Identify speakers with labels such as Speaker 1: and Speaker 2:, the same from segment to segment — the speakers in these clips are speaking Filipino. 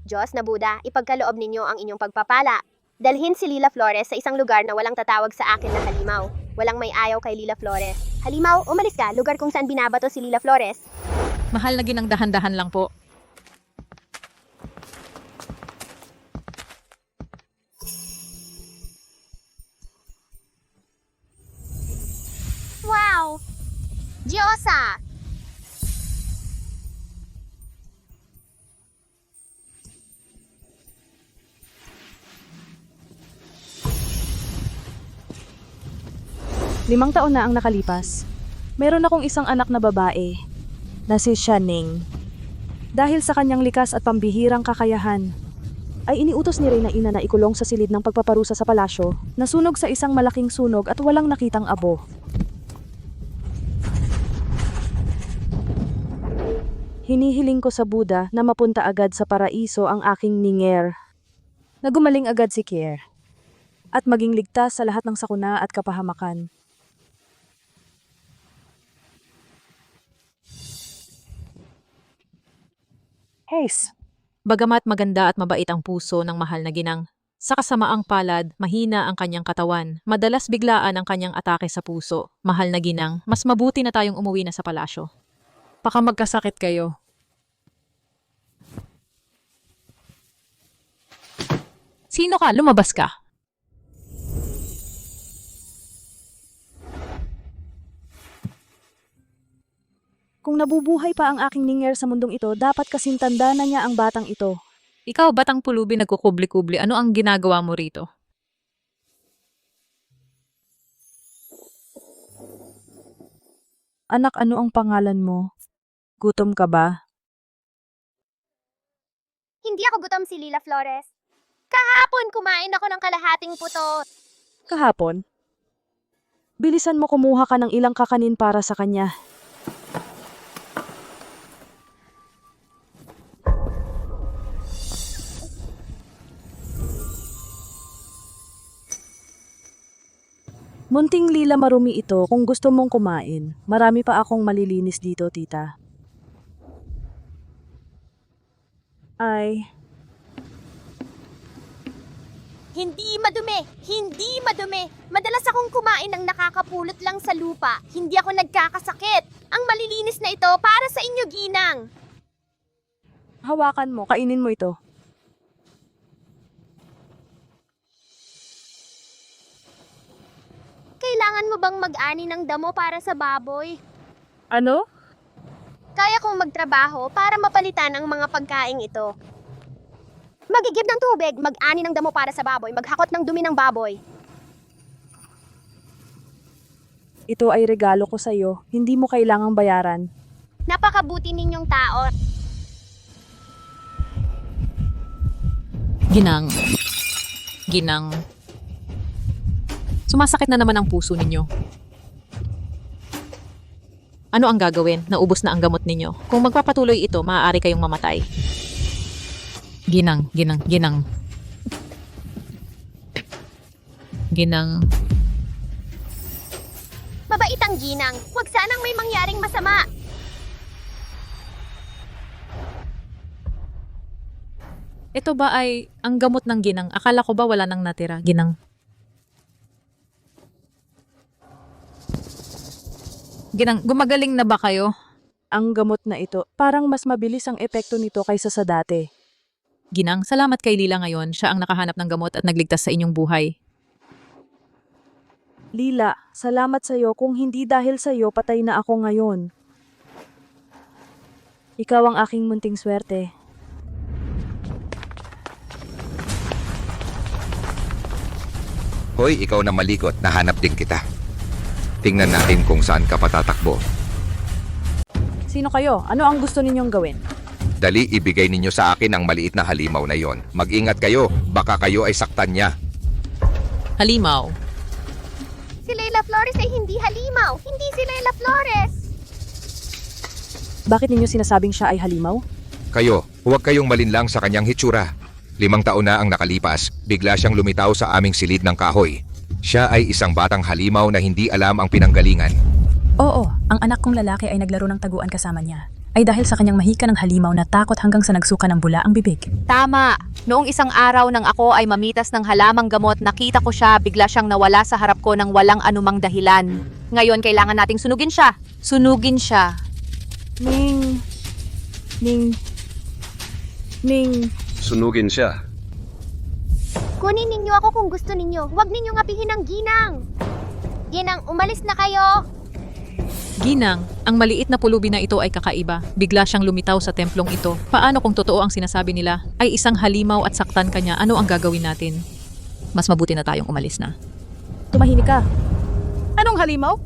Speaker 1: Diyos na Buda, ipagkaloob ninyo ang inyong pagpapala. Dalhin si Lila Flores sa isang lugar na walang tatawag sa akin na halimaw. Walang may ayaw kay Lila Flores. Halimaw, umalis ka, lugar kung saan binabato si Lila Flores.
Speaker 2: Mahal na ginang dahan-dahan lang po.
Speaker 1: Wow! Diyosa!
Speaker 3: Limang taon na ang nakalipas. Meron akong isang anak na babae na si Shaning. Dahil sa kanyang likas at pambihirang kakayahan, ay iniutos ni Reyna Ina na ikulong sa silid ng pagpaparusa sa palasyo, nasunog sa isang malaking sunog at walang nakitang abo. Hinihiling ko sa Buddha na mapunta agad sa paraiso ang aking Ninger. Nagumaling agad si Kier at maging ligtas sa lahat ng sakuna at kapahamakan. Haze,
Speaker 2: Bagamat maganda at mabait ang puso ng mahal na ginang, sa kasamaang palad, mahina ang kanyang katawan, madalas biglaan ang kanyang atake sa puso. Mahal na ginang, mas mabuti na tayong umuwi na sa palasyo. Baka magkasakit kayo. Sino ka? Lumabas ka.
Speaker 3: kung nabubuhay pa ang aking Ninger sa mundong ito, dapat kasintanda na niya ang batang ito.
Speaker 2: Ikaw, batang pulubi, nagkukubli-kubli. Ano ang ginagawa mo rito?
Speaker 3: Anak, ano ang pangalan mo? Gutom ka ba?
Speaker 1: Hindi ako gutom si Lila Flores. Kahapon kumain ako ng kalahating puto.
Speaker 3: Kahapon? Bilisan mo, kumuha ka ng ilang kakanin para sa kanya. Munting lila marumi ito kung gusto mong kumain. Marami pa akong malilinis dito, tita. Ay,
Speaker 1: Hindi madumi! Hindi madumi! Madalas akong kumain ng nakakapulot lang sa lupa. Hindi ako nagkakasakit. Ang malilinis na ito para sa inyo, ginang.
Speaker 3: hawakan mo, kainin mo ito.
Speaker 1: Kailangan mo bang mag-ani ng damo para sa baboy?
Speaker 3: Ano?
Speaker 1: Kaya kong magtrabaho para mapalitan ang mga pagkaing ito. Magigib ng tubig, mag-ani ng damo para sa baboy, maghakot ng dumi ng baboy.
Speaker 3: Ito ay regalo ko sa'yo. Hindi mo kailangang bayaran.
Speaker 1: Napakabuti ninyong tao.
Speaker 2: Ginang. Ginang. Sumasakit na naman ang puso ninyo. Ano ang gagawin? Naubos na ang gamot ninyo. Kung magpapatuloy ito, maaari kayong mamatay. Ginang, ginang, ginang. Ginang.
Speaker 1: Mabait ang ginang. Huwag sanang may mangyaring masama.
Speaker 2: Ito ba ay ang gamot ng ginang? Akala ko ba wala nang natira, ginang? Ginang, gumagaling na ba kayo?
Speaker 3: Ang gamot na ito, parang mas mabilis ang epekto nito kaysa sa dati.
Speaker 2: Ginang, salamat kay Lila ngayon. Siya ang nakahanap ng gamot at nagligtas sa inyong buhay.
Speaker 3: Lila, salamat sa'yo. Kung hindi dahil sa'yo, patay na ako ngayon. Ikaw ang aking munting swerte.
Speaker 4: Hoy, ikaw na malikot, nahanap din kita. Tingnan natin kung saan ka patatakbo.
Speaker 3: Sino kayo? Ano ang gusto ninyong gawin?
Speaker 4: Dali, ibigay ninyo sa akin ang maliit na halimaw na yon. Mag-ingat kayo, baka kayo ay saktan niya.
Speaker 2: Halimaw.
Speaker 1: Si Leila Flores ay hindi halimaw. Hindi si Leila Flores.
Speaker 3: Bakit ninyo sinasabing siya ay halimaw?
Speaker 4: Kayo, huwag kayong malinlang sa kanyang hitsura. 5 taon na ang nakalipas, bigla siyang lumitaw sa aming silid ng kahoy. Siya ay isang batang halimaw na hindi alam ang pinanggalingan.
Speaker 5: Oo, ang anak kong lalaki ay naglaro ng taguan kasama niya. ay dahil sa kanyang mahika ng halimaw na takot hanggang sa nagsuka ng bula ang bibig.
Speaker 6: Tama. Noong isang araw nang ako ay mamitas ng halamang gamot, nakita ko siya, bigla siyang nawala sa harap ko ng walang anumang dahilan. Ngayon, kailangan nating sunugin siya. Sunugin siya.
Speaker 3: Ning.
Speaker 7: Sunugin siya.
Speaker 1: Kunin ninyo ako kung gusto ninyo. Huwag ninyong apihin ang ginang. Ginang, umalis na kayo.
Speaker 2: Ginang, ang maliit na pulubi na ito ay kakaiba. Bigla siyang lumitaw sa templong ito. Paano kung totoo ang sinasabi nila ay isang halimaw at saktan kanya? Ano ang gagawin natin? Mas mabuti na tayong umalis na.
Speaker 3: Tumahimik ka.
Speaker 5: Anong halimaw?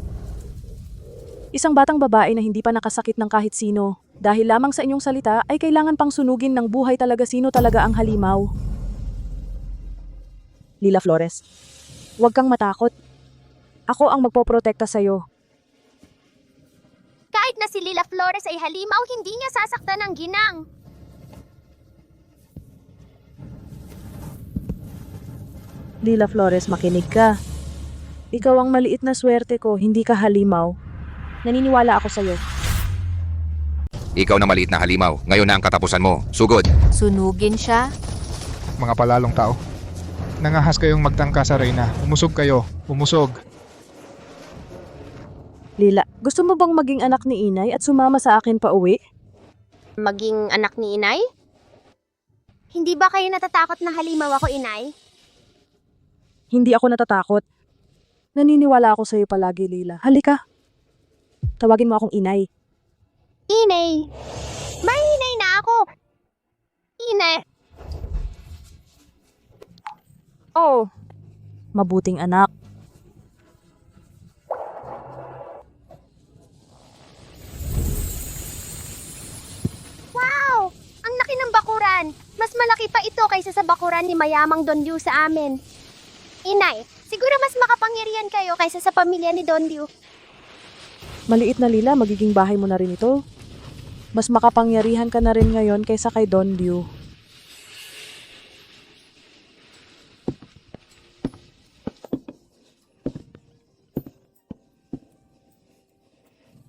Speaker 3: Isang batang babae na hindi pa nakasakit ng kahit sino. Dahil lamang sa inyong salita ay kailangan pang sunugin ng buhay talaga sino talaga ang halimaw. Lila Flores, huwag kang matakot. Ako ang magpoprotekta sa'yo.
Speaker 1: Kahit na si Lila Flores ay halimaw, hindi niya sasaktan ng ginang.
Speaker 3: Lila Flores, makinig ka. Ikaw ang maliit na swerte ko, hindi ka halimaw. Naniniwala ako sa'yo.
Speaker 4: Ikaw na maliit na halimaw. Ngayon na ang katapusan mo. Sugod.
Speaker 6: Sunugin siya.
Speaker 8: Mga palalong tao. Nangahas kayong magtangka sa Reyna. Umusog kayo. Umusog.
Speaker 3: Lila, gusto mo bang maging anak ni Inay at sumama sa akin pa uwi?
Speaker 1: Maging anak ni inay? Hindi ba kayo natatakot na halimaw ako, inay?
Speaker 3: Hindi ako natatakot. Naniniwala ako sa'yo palagi, Lila. Halika. Tawagin mo akong Inay.
Speaker 1: Inay! May inay na ako! Inay!
Speaker 3: Oh. Mabuting anak.
Speaker 1: Wow! Ang laki ng bakuran! Mas malaki pa ito kaysa sa bakuran ni mayamang Don Liu sa amin. Inay, siguro mas makapangyarihan kayo kaysa sa pamilya ni Don Liu.
Speaker 3: Maliit na Lila, magiging bahay mo na rin ito. Mas makapangyarihan ka na rin ngayon kaysa kay Don Liu.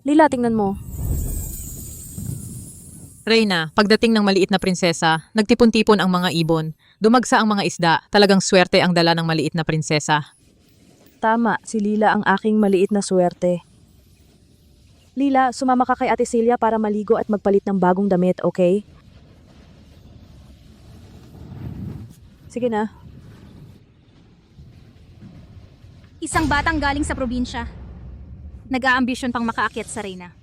Speaker 3: Lila, tingnan mo.
Speaker 2: Reyna, pagdating ng maliit na prinsesa, nagtipon-tipon ang mga ibon. Dumagsa ang mga isda. Talagang swerte ang dala ng maliit na prinsesa.
Speaker 3: Tama, si Lila ang aking maliit na swerte. Lila, sumama ka kay Ate Celia para maligo at magpalit ng bagong damit, okay? Sige na.
Speaker 9: Isang batang galing sa probinsya. Nag-aambisyon pang makaakyat sa Reyna.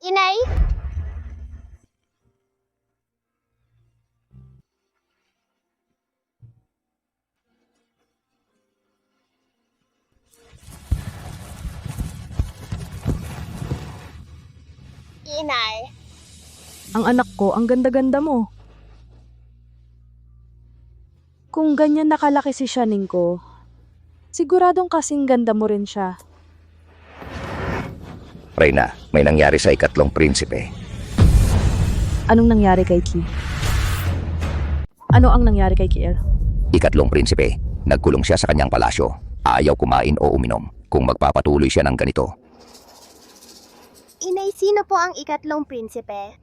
Speaker 1: Inay? Inay?
Speaker 3: Ang anak ko, ang ganda-ganda mo. Kung ganyan nakalaki si Shaning ko, siguradong kasing ganda mo rin siya.
Speaker 10: Reyna, may nangyari sa ikatlong prinsipe.
Speaker 3: Anong nangyari kay Ki? Ano ang nangyari kay Kiel?
Speaker 10: Ikatlong prinsipe, nagkulong siya sa kanyang palasyo. Ayaw kumain o uminom. Kung magpapatuloy siya ng ganito,
Speaker 1: Inay, sino po ang ikatlong prinsipe?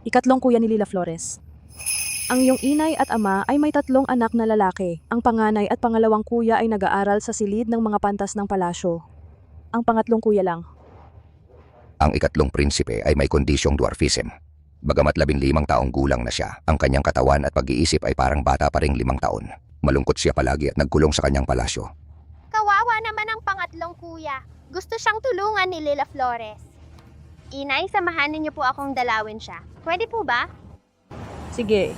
Speaker 3: Ikatlong kuya ni Lila Flores. Ang iyong inay at ama ay may 3 anak na lalaki. Ang panganay at pangalawang kuya ay nag-aaral sa silid ng mga pantas ng palasyo. Ang pangatlong kuya lang.
Speaker 10: ang ikatlong prinsipe ay may kondisyong dwarfism. Bagamat 15 taong gulang na siya, ang kanyang katawan at pag-iisip ay parang bata pa ring 5 taon. Malungkot siya palagi at nagkulong sa kanyang palasyo.
Speaker 1: Kawawa naman ang pangatlong kuya. Gusto siyang tulungan ni Lila Flores. Inay, samahan niyo po akong dalawin siya. Pwede po ba?
Speaker 3: Sige.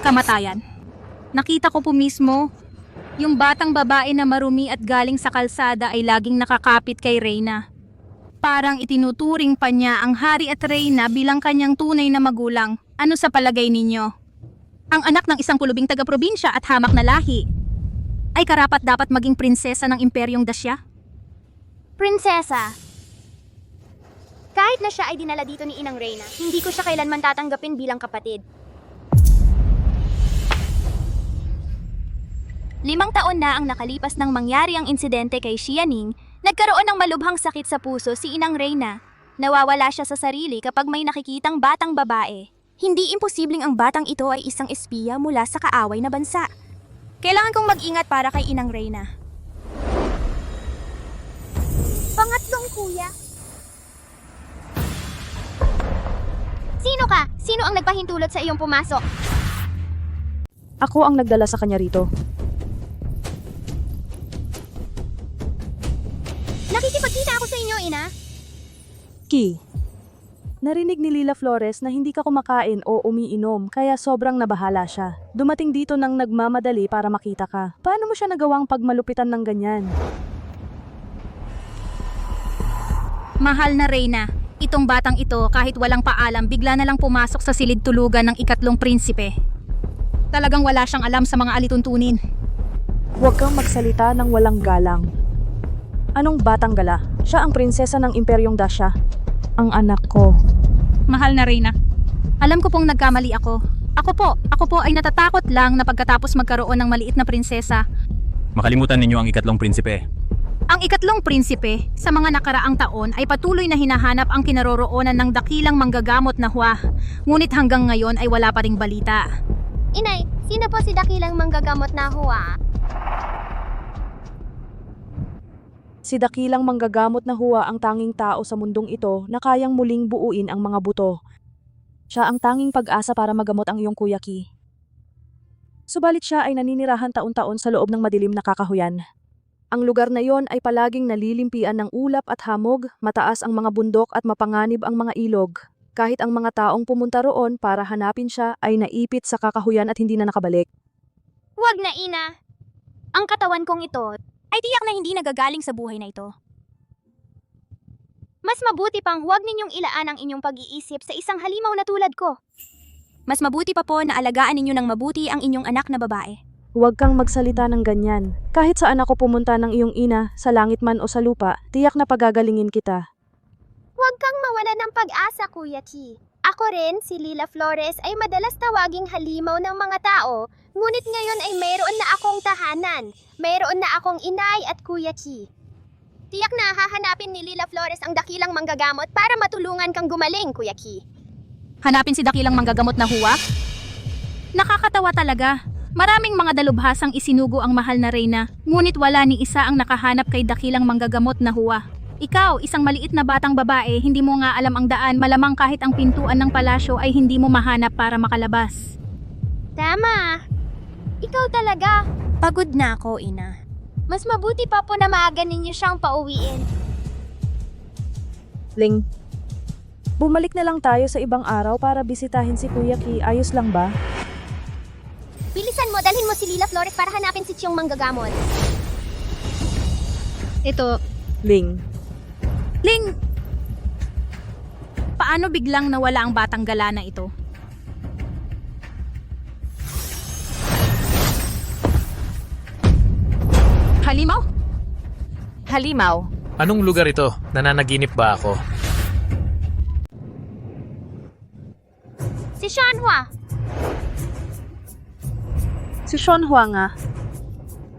Speaker 9: Kamatayan. Nakita ko po mismo, yung batang babae na marumi at galing sa kalsada ay laging nakakapit kay Reyna. Parang itinuturing pa niya ang hari at Reyna bilang kanyang tunay na magulang. Ano sa palagay ninyo? Ang anak ng isang pulubing taga-probinsya at hamak na lahi. ay karapat-dapat maging prinsesa ng Imperyong Dasya?
Speaker 1: Prinsesa. Kahit na siya ay dinala dito ni Inang Reyna, hindi ko siya kailanman tatanggapin bilang kapatid. 5 taon na ang nakalipas nang mangyari ang insidente kay Xianing, nagkaroon ng malubhang sakit sa puso si Inang Reyna. Nawawala siya sa sarili kapag may nakikitang batang babae. Hindi imposibleng ang batang ito ay isang espiya mula sa kaaway na bansa. Kailangan kong mag-ingat para kay Inang Reyna. Pangatlong kuya. Sino ka? Sino ang nagpahintulot sa iyong pumasok?
Speaker 3: Ako ang nagdala sa kanya rito.
Speaker 1: Nakikipagkita ako sa inyo, Ina.
Speaker 3: Ki. Narinig ni Lila Flores na hindi ka kumakain o umiinom kaya sobrang nabahala siya. Dumating dito nang nagmamadali para makita ka. Paano mo siya nagawang pagmalupitan ng ganyan?
Speaker 9: Mahal na Reyna, itong batang ito kahit walang paalam bigla na lang pumasok sa silid tulugan ng ikatlong prinsipe. Talagang wala siyang alam sa mga alituntunin.
Speaker 3: Huwag kang magsalita ng walang galang. Anong batang gala? Siya ang prinsesa ng Imperyong Dasya. Ang anak ko.
Speaker 9: Mahal na Reyna, alam ko pong nagkamali ako. Ako po ay natatakot lang na pagkatapos magkaroon ng maliit na prinsesa.
Speaker 7: Makalimutan ninyo ang ikatlong prinsipe.
Speaker 9: Ang ikatlong prinsipe sa mga nakaraang taon ay patuloy na hinahanap ang kinaroroonan ng dakilang manggagamot na Hua. Ngunit hanggang ngayon ay wala pa ring balita.
Speaker 1: Inay, sino po si dakilang manggagamot na Hua?
Speaker 3: Si dakilang manggagamot na Hua ang tanging tao sa mundong ito na kayang muling buuin ang mga buto. Siya ang tanging pag-asa para magamot ang iyong Kuya Ki. Subalit siya ay naninirahan taon-taon sa loob ng madilim na kakahuyan. Ang lugar na yon ay palaging nalilimpian ng ulap at hamog, mataas ang mga bundok at mapanganib ang mga ilog. Kahit ang mga taong pumunta roon para hanapin siya ay naipit sa kakahuyan at hindi na nakabalik.
Speaker 1: Huwag na, Ina. Ang katawan kong ito ay tiyak na hindi nagagaling sa buhay na ito. Mas mabuti pang huwag ninyong ilaan ang inyong pag-iisip sa isang halimaw na tulad ko. Mas mabuti pa po na alagaan ninyo ng mabuti ang inyong anak na babae.
Speaker 3: Huwag kang magsalita ng ganyan. Kahit saan ako pumunta ng iyong ina, sa langit man o sa lupa, tiyak na pagagalingin kita.
Speaker 1: Huwag kang mawala ng pag-asa, Kuya Ki. Ako rin, si Lila Flores, ay madalas tawaging halimaw ng mga tao, ngunit ngayon ay mayroon na akong tahanan. Mayroon na akong inay at Kuya Ki. Tiyak na hahanapin ni Lila Flores ang dakilang manggagamot para matulungan kang gumaling, Kuya Ki.
Speaker 9: Hanapin si dakilang manggagamot na Hua? Nakakatawa talaga. Maraming mga dalubhasang isinugo ang mahal na Reyna, ngunit wala ni isa ang nakahanap kay dakilang manggagamot na Hua. Ikaw, isang maliit na batang babae, hindi mo nga alam ang daan, malamang kahit ang pintuan ng palasyo ay hindi mo mahanap para makalabas.
Speaker 1: Tama. Ikaw talaga. Pagod na ako, Ina. Mas mabuti pa po na maaga ninyo siyang pauwiin.
Speaker 3: Ling, bumalik na lang tayo sa ibang araw para bisitahin si Kuya Ki. Ayos lang ba?
Speaker 1: Bilisan mo, dalhin mo si Lila Flores para hanapin si Chiyong manggagamot.
Speaker 9: Ito,
Speaker 3: Ling,
Speaker 9: paano biglang nawala ang batang gala na ito? Halimaw?
Speaker 6: Halimaw,
Speaker 7: Anong lugar ito? Nananaginip ba ako?
Speaker 1: Si Shanhua.
Speaker 3: si Sean Hua nga.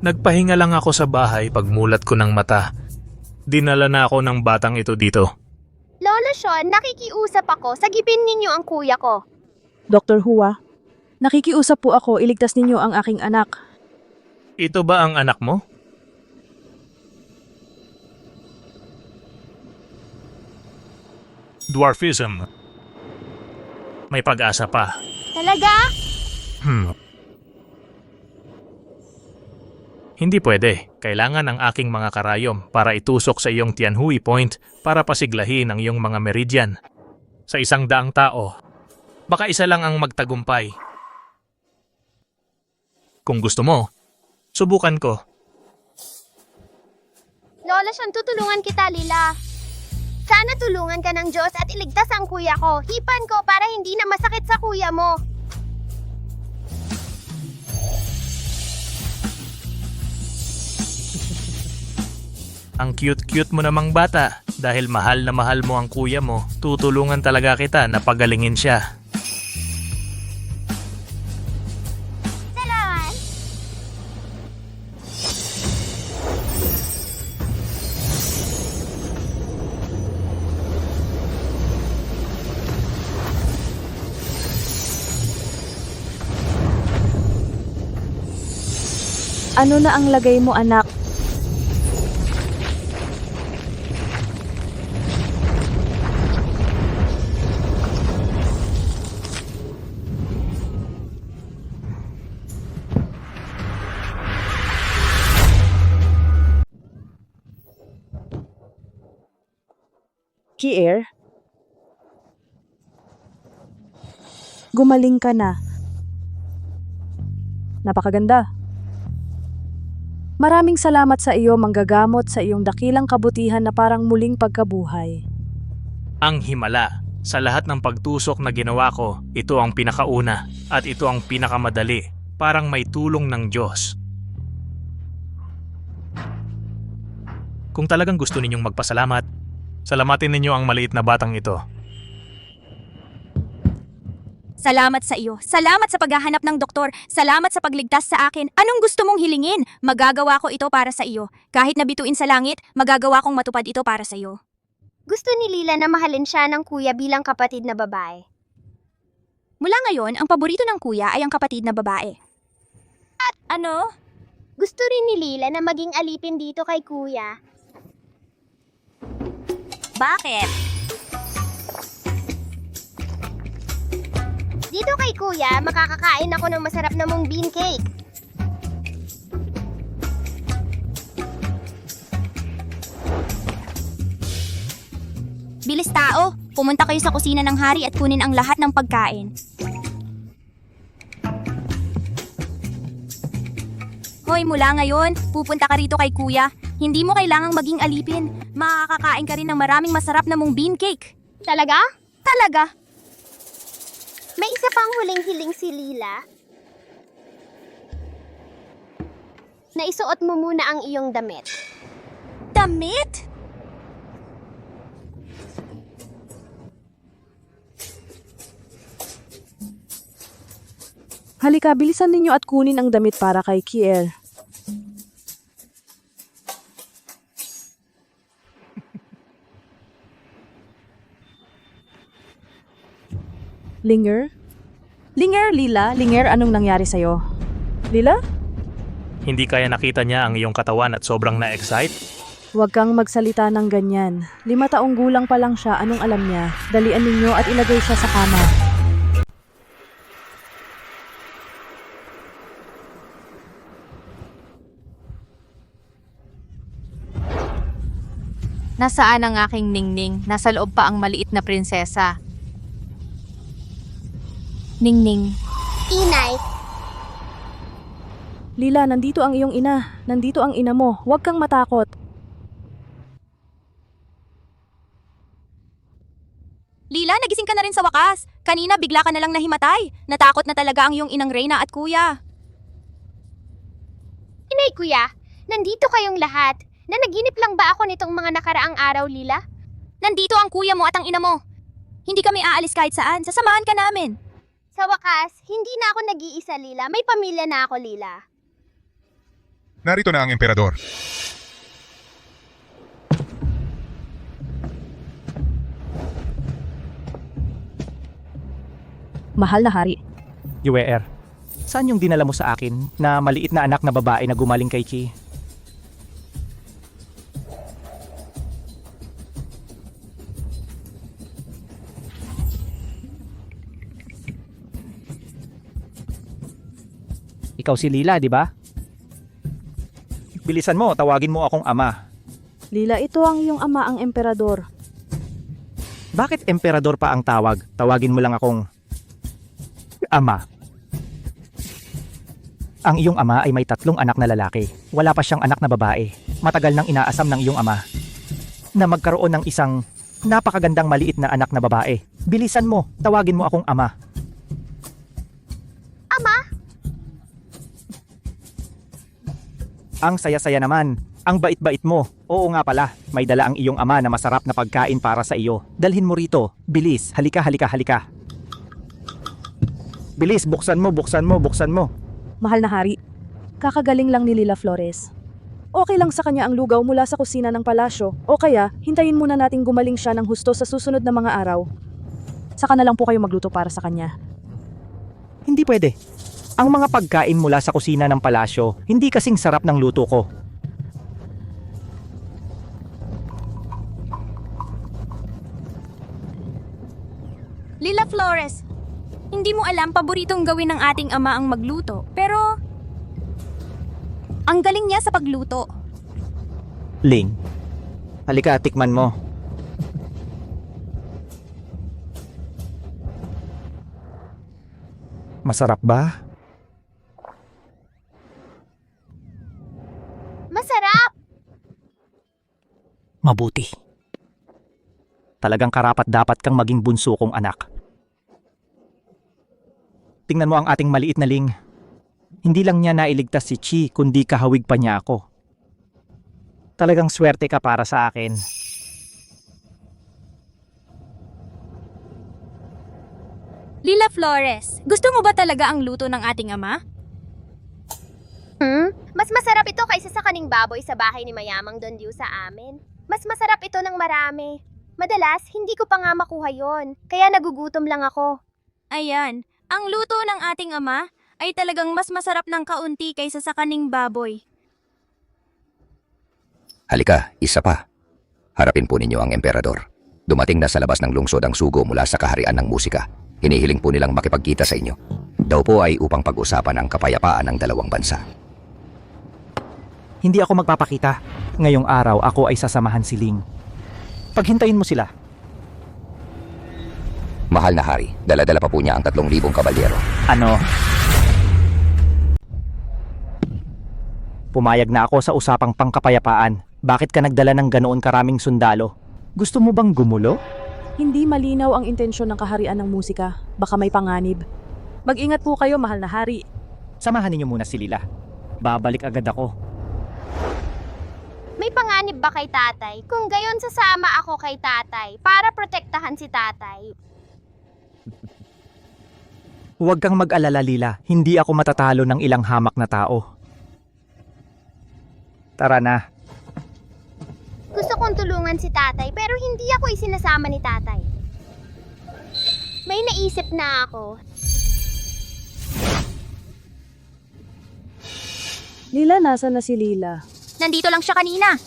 Speaker 7: Nagpahinga lang ako sa bahay pagmulat ko ng mata. Dinala na ako ng batang ito dito.
Speaker 1: Lolo Sean, nakikiusap ako. Sagipin ninyo ang kuya ko.
Speaker 3: Dr. Hua, nakikiusap po ako, iligtas ninyo ang aking anak.
Speaker 7: Ito ba ang anak mo? Dwarfism. May pag-asa pa.
Speaker 1: Talaga?
Speaker 7: Hindi pwede. Kailangan ang aking mga karayom para itusok sa iyong Tianhui Point para pasiglahin ang iyong mga meridian. Sa 100 tao, baka isa lang ang magtagumpay. Kung gusto mo, subukan ko.
Speaker 1: Lola Sean, tutulungan kita, Lila. Sana tulungan ka ng Diyos at iligtas ang kuya ko. Hipan ko para hindi na masakit sa kuya mo.
Speaker 7: Ang cute-cute mo namang bata. Dahil mahal na mahal mo ang kuya mo, tutulungan talaga kita na pagalingin siya.
Speaker 1: Salamat!
Speaker 3: Ano na ang lagay mo, anak? Kier? Gumaling ka na. Napakaganda. Maraming salamat sa iyo, manggagamot, sa iyong dakilang kabutihan na parang muling pagkabuhay.
Speaker 7: Ang himala. Sa lahat ng pagtusok na ginawa ko, ito ang pinakauna at ito ang pinakamadali. Parang may tulong ng Diyos. Kung talagang gusto ninyong magpasalamat, salamatin ninyo ang maliit na batang ito.
Speaker 9: Salamat sa iyo. Salamat sa paghahanap ng doktor. Salamat sa pagligtas sa akin. Anong gusto mong hilingin? Magagawa ko ito para sa iyo. Kahit nabituin sa langit, magagawa kong matupad ito para sa iyo.
Speaker 1: Gusto ni Lila na mahalin siya ng kuya bilang kapatid na babae.
Speaker 9: Mula ngayon, ang paborito ng kuya ay ang kapatid na babae. At ano?
Speaker 1: Gusto rin ni Lila na maging alipin dito kay kuya.
Speaker 9: Bakit?
Speaker 1: Dito kay kuya, makakakain ako ng masarap na mung bean cake.
Speaker 9: Bilis tao, pumunta kayo sa kusina ng hari at kunin ang lahat ng pagkain. Hoy, mula ngayon, pupunta ka rito kay kuya. Hindi mo kailangang maging alipin. Makakakain ka rin ng maraming masarap na mung bean cake.
Speaker 1: Talaga?
Speaker 9: Talaga?
Speaker 1: May isa pang huling hiling si Lila. Naisuot mo muna ang iyong damit.
Speaker 9: Damit?
Speaker 3: Halika, bilisan ninyo at kunin ang damit para kay Kier. Linger? Linger, Lila. Linger, anong nangyari sa'yo? Lila?
Speaker 7: Hindi kaya nakita niya ang iyong katawan at sobrang na-excite?
Speaker 3: Huwag kang magsalita ng ganyan. 5 taong gulang pa lang siya, anong alam niya? Dalian ninyo at ilagay siya sa kama.
Speaker 6: Nasaan ang aking Ningning? Nasa loob pa ang maliit na prinsesa. Ningning.
Speaker 1: Inay,
Speaker 3: Lila, nandito ang iyong ina. Nandito ang ina mo. Huwag kang matakot.
Speaker 9: Lila, nagising ka na rin sa wakas. Kanina bigla ka na lang nahimatay. Natakot na talaga ang iyong inang Reyna at kuya.
Speaker 1: Inay kuya, nandito kayong lahat. Nanaginip lang ba ako nitong mga nakaraang araw, Lila?
Speaker 9: Nandito ang kuya mo at ang ina mo. Hindi kami aalis kahit saan. Sasamahan ka namin.
Speaker 1: Sa wakas, hindi na ako nag-iisa, Lila. May pamilya na ako, Lila.
Speaker 8: Narito na ang emperador.
Speaker 3: Mahal na hari.
Speaker 11: Yuwer, saan yung dinala mo sa akin na maliit na anak na babae na gumaling kay Ki? Ikaw si Lila, di ba? Bilisan mo, tawagin mo akong ama.
Speaker 3: Lila, ito ang iyong ama, ang emperador.
Speaker 11: Bakit emperador pa ang tawag? Tawagin mo lang akong ama. Ang iyong ama ay may 3 anak na lalaki. Wala pa siyang anak na babae. Matagal nang inaasam ng iyong ama na magkaroon ng isang napakagandang maliit na anak na babae. Bilisan mo, tawagin mo akong ama.
Speaker 1: Ama?
Speaker 11: Ang saya-saya naman. Ang bait-bait mo. Oo nga pala, may dala ang iyong ama na masarap na pagkain para sa iyo. Dalhin mo rito. Bilis, halika, halika, halika. Bilis, buksan mo, buksan mo, buksan mo.
Speaker 3: Mahal na hari, kakagaling lang ni Lila Flores. Okay lang sa kanya ang lugaw mula sa kusina ng palasyo o kaya hintayin muna nating gumaling siya ng husto sa susunod na mga araw. Saka na lang po kayo magluto para sa kanya.
Speaker 11: Hindi pwede. Ang mga pagkain mula sa kusina ng palasyo, hindi kasing sarap ng luto ko.
Speaker 9: Lila Flores, hindi mo alam paboritong gawin ng ating ama ang magluto. Pero, ang galing niya sa pagluto.
Speaker 11: Ling, halika, tikman mo. Masarap ba?
Speaker 1: Masarap!
Speaker 11: Mabuti. Talagang karapat-dapat kang maging bunso kong anak. Tingnan mo ang ating maliit na Ling. Hindi lang niya nailigtas si Chi, kundi kahawig pa niya ako. Talagang swerte ka para sa akin.
Speaker 9: Lila Flores, gusto mo ba talaga ang luto ng ating ama?
Speaker 1: Mas masarap ito kaysa sa kaning baboy sa bahay ni Mayamang Don Liu sa amin. Mas masarap ito ng marami. Madalas, hindi ko pa nga makuha yon, kaya nagugutom lang ako.
Speaker 9: Ayan, ang luto ng ating ama ay talagang mas masarap ng kaunti kaysa sa kaning baboy.
Speaker 10: Halika, isa pa. Harapin po ninyo ang emperador. Dumating na sa labas ng lungsod ang sugo mula sa kaharian ng musika. Hinihiling po nilang makipagkita sa inyo. Daw po ay upang pag-usapan ang kapayapaan ng dalawang bansa.
Speaker 11: Hindi ako magpapakita. Ngayong araw ako ay sasamahan si Ling. Paghintayin mo sila.
Speaker 10: Mahal na hari, dala-dala pa po niya ang 3,000 kabalyero.
Speaker 11: Ano? Pumayag na ako sa usapang pangkapayapaan. Bakit ka nagdala ng ganoon karaming sundalo? Gusto mo bang gumulo?
Speaker 3: Hindi malinaw ang intensyon ng kaharian ng musika. Baka may panganib. Mag-ingat po kayo, mahal na hari.
Speaker 11: Samahan ninyo muna si Lila. Babalik agad ako.
Speaker 1: May panganib ba kay tatay? Kung gayon, sasama ako kay tatay para protektahan si tatay.
Speaker 11: Huwag kang mag-alala, Lila. Hindi ako matatalo ng ilang hamak na tao. Tara na.
Speaker 1: Gusto kong tulungan si tatay pero hindi ako isinasama ni tatay. May naisip na ako.
Speaker 3: Lila, nasa na si Lila?
Speaker 9: Nandito lang siya kanina.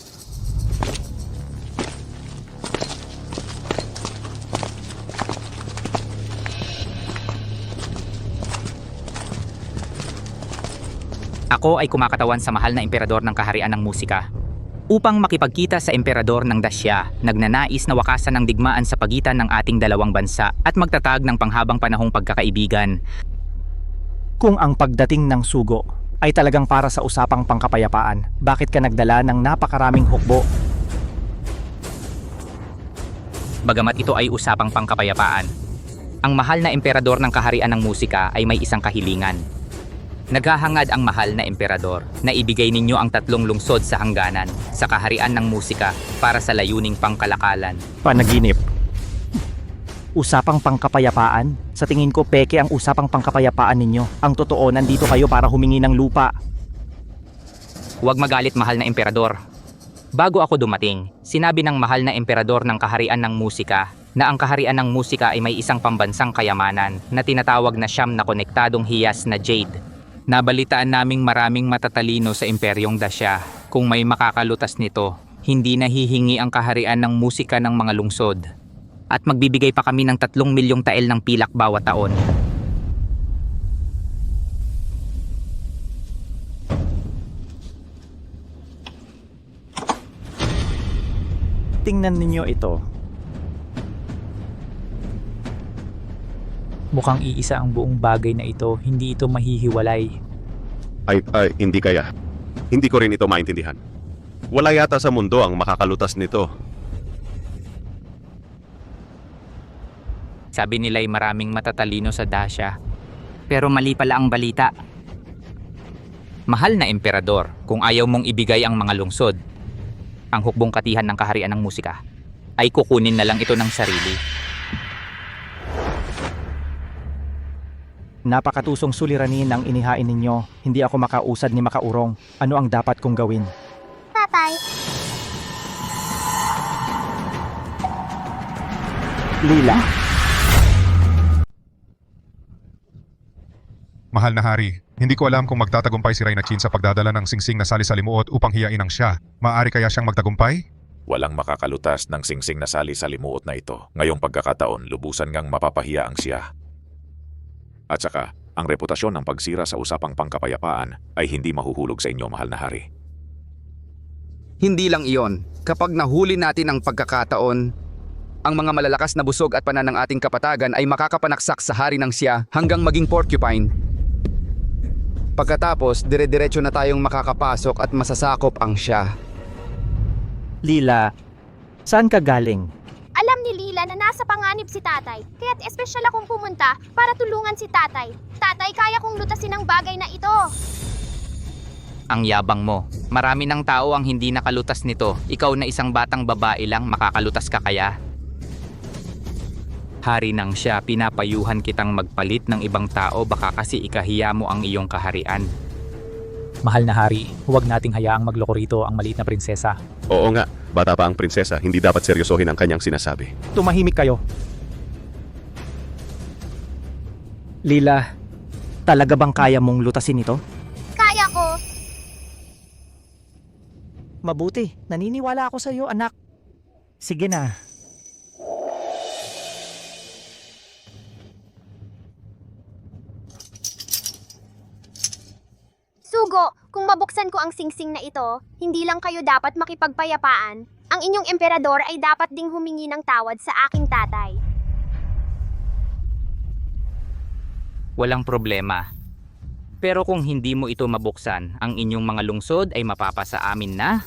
Speaker 12: Ako ay kumakatawan sa mahal na emperador ng kaharian ng musika. Upang makipagkita sa emperador ng Dasya, nagnanais na wakasan ang digmaan sa pagitan ng ating dalawang bansa at magtatag ng panghabang panahong pagkakaibigan.
Speaker 11: Kung ang pagdating ng sugo ay talagang para sa usapang pangkapayapaan, bakit ka nagdala ng napakaraming hukbo?
Speaker 12: Bagamat ito ay usapang pangkapayapaan, ang mahal na emperador ng kaharian ng musika ay may isang kahilingan. Naghahangad ang mahal na emperador na ibigay ninyo ang 3 lungsod sa hangganan sa kaharian ng musika para sa layuning pangkalakalan.
Speaker 11: Panaginip. Usapang pangkapayapaan? Sa tingin ko peke ang usapang pangkapayapaan ninyo. Ang totoo, nandito kayo para humingi ng lupa.
Speaker 12: Huwag magalit, mahal na emperador. Bago ako dumating, sinabi ng mahal na emperador ng kaharian ng musika na ang kaharian ng musika ay may isang pambansang kayamanan na tinatawag na siyam na konektadong hiyas na jade. Nabalitaan naming maraming matatalino sa imperyong Dasya. Kung may makakalutas nito, hindi nahihingi ang kaharian ng musika ng mga lungsod. At magbibigay pa kami ng 3 milyong tael ng pilak bawat taon.
Speaker 11: Tingnan ninyo ito.
Speaker 13: Mukhang iisa ang buong bagay na ito, hindi ito mahihiwalay.
Speaker 14: Ay, hindi kaya. Hindi ko rin ito maintindihan. Wala yata sa mundo ang makakalutas nito.
Speaker 12: Sabi nila'y maraming matatalino sa Dasya. Pero mali pala ang balita. Mahal na emperador, kung ayaw mong ibigay ang mga lungsod, ang hukbong katihan ng kaharian ng musika, ay kukunin na lang ito ng sarili.
Speaker 11: Napakatusong suliranin ang inihain ninyo. Hindi ako makausad ni makaurong. Ano ang dapat kong gawin?
Speaker 1: Tatay,
Speaker 11: Lila?
Speaker 8: Mahal na hari, hindi ko alam kung magtatagumpay si Reyna Chin sa pagdadala ng singsing na sali-salimuot upang hiyain ang siya. Maaari kaya siyang magtagumpay?
Speaker 15: Walang makakalutas ng singsing na sali-salimuot na ito. Ngayong pagkakataon, lubusan ngang mapapahiya ang siya. At saka, ang reputasyon ng pagsira sa usapang pangkapayapaan ay hindi mahuhulog sa inyo, mahal na hari.
Speaker 10: Hindi lang iyon. Kapag nahuli natin ang pagkakataon, ang mga malalakas na busog at panan ng ating kapatagan ay makakapanaksak sa hari ng siya hanggang maging porcupine. Pagkatapos, dire-diretso na tayong makakapasok at masasakop ang siya.
Speaker 11: Lila, saan ka galing?
Speaker 1: alam ni Lila na nasa panganib si tatay, kaya't espesyal akong pumunta para tulungan si tatay. Tatay, kaya kong lutasin ang bagay na ito.
Speaker 12: Ang yabang mo. Marami ng tao ang hindi nakalutas nito. Ikaw na isang batang babae lang, makakalutas ka kaya? Hari nang siya, pinapayuhan kitang magpalit ng ibang tao, baka kasi ikahiya mo ang iyong kaharian.
Speaker 13: Mahal na hari, huwag nating hayaang magloko rito ang maliit na prinsesa.
Speaker 14: Oo nga, bata pa ang prinsesa, hindi dapat seryosohin ang kanyang sinasabi.
Speaker 11: Tumahimik kayo. Lila, talaga bang kaya mong lutasin ito?
Speaker 1: Kaya ko.
Speaker 11: Mabuti, naniniwala ako sa iyo, anak. Sige na.
Speaker 1: Sugo, kung mabuksan ko ang singsing na ito, hindi lang kayo dapat makipagpayapaan. Ang inyong emperador ay dapat ding humingi ng tawad sa aking tatay.
Speaker 12: Walang problema. Pero kung hindi mo ito mabuksan, ang inyong mga lungsod ay mapapasa amin na.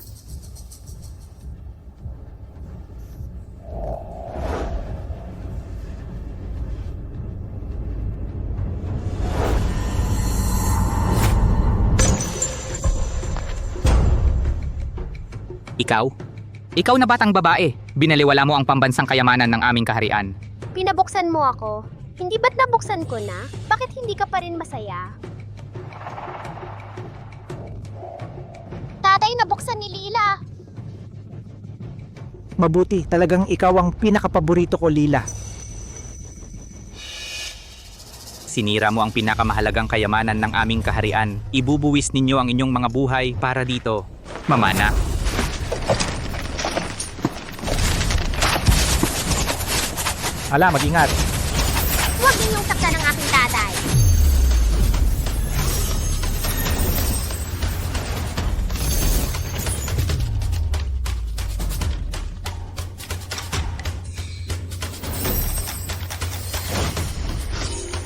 Speaker 12: Ikaw? Ikaw na batang babae, binaliwala mo ang pambansang kayamanan ng aming kaharian.
Speaker 1: Pinabuksan mo ako. Hindi ba't nabuksan ko na? Bakit hindi ka pa rin masaya? Tatay, nabuksan ni Lila.
Speaker 11: Mabuti, talagang ikaw ang pinakapaborito ko, Lila.
Speaker 12: Sinira mo ang pinakamahalagang kayamanan ng aming kaharian. Ibubuwis ninyo ang inyong mga buhay para dito. Mamana.
Speaker 11: Ala, mag-ingat.
Speaker 1: Huwag ninyong saktan ang aking tatay.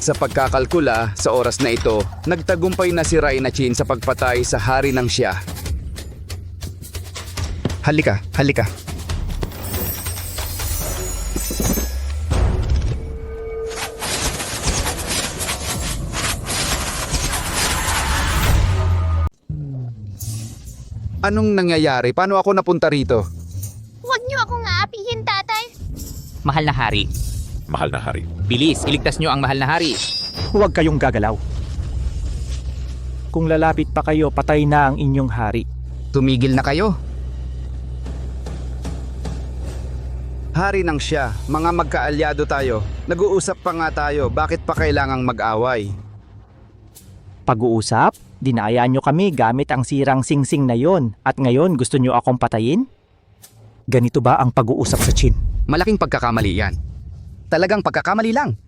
Speaker 10: Sa pagkakalkula, sa oras na ito, nagtagumpay na si Reyna Chin sa pagpatay sa hari ng siya. Halika, halika. Anong nangyayari? Paano ako napunta rito?
Speaker 1: Huwag niyo akong aapihin, tatay.
Speaker 12: Mahal na hari.
Speaker 15: Mahal na hari.
Speaker 12: Bilis, iligtas nyo ang mahal na hari.
Speaker 11: Huwag kayong gagalaw. Kung lalapit pa kayo, patay na ang inyong hari.
Speaker 10: Tumigil na kayo. Hari ng siya, mga magkaalyado tayo. Nag-uusap pa nga tayo, bakit pa kailangang mag-away?
Speaker 11: Pag-uusap? Dinaya nyo kami gamit ang sirang singsing na yon at ngayon gusto nyo akong patayin? Ganito ba ang pag-uusap sa Chin?
Speaker 10: Malaking pagkakamali yan. Talagang pagkakamali lang.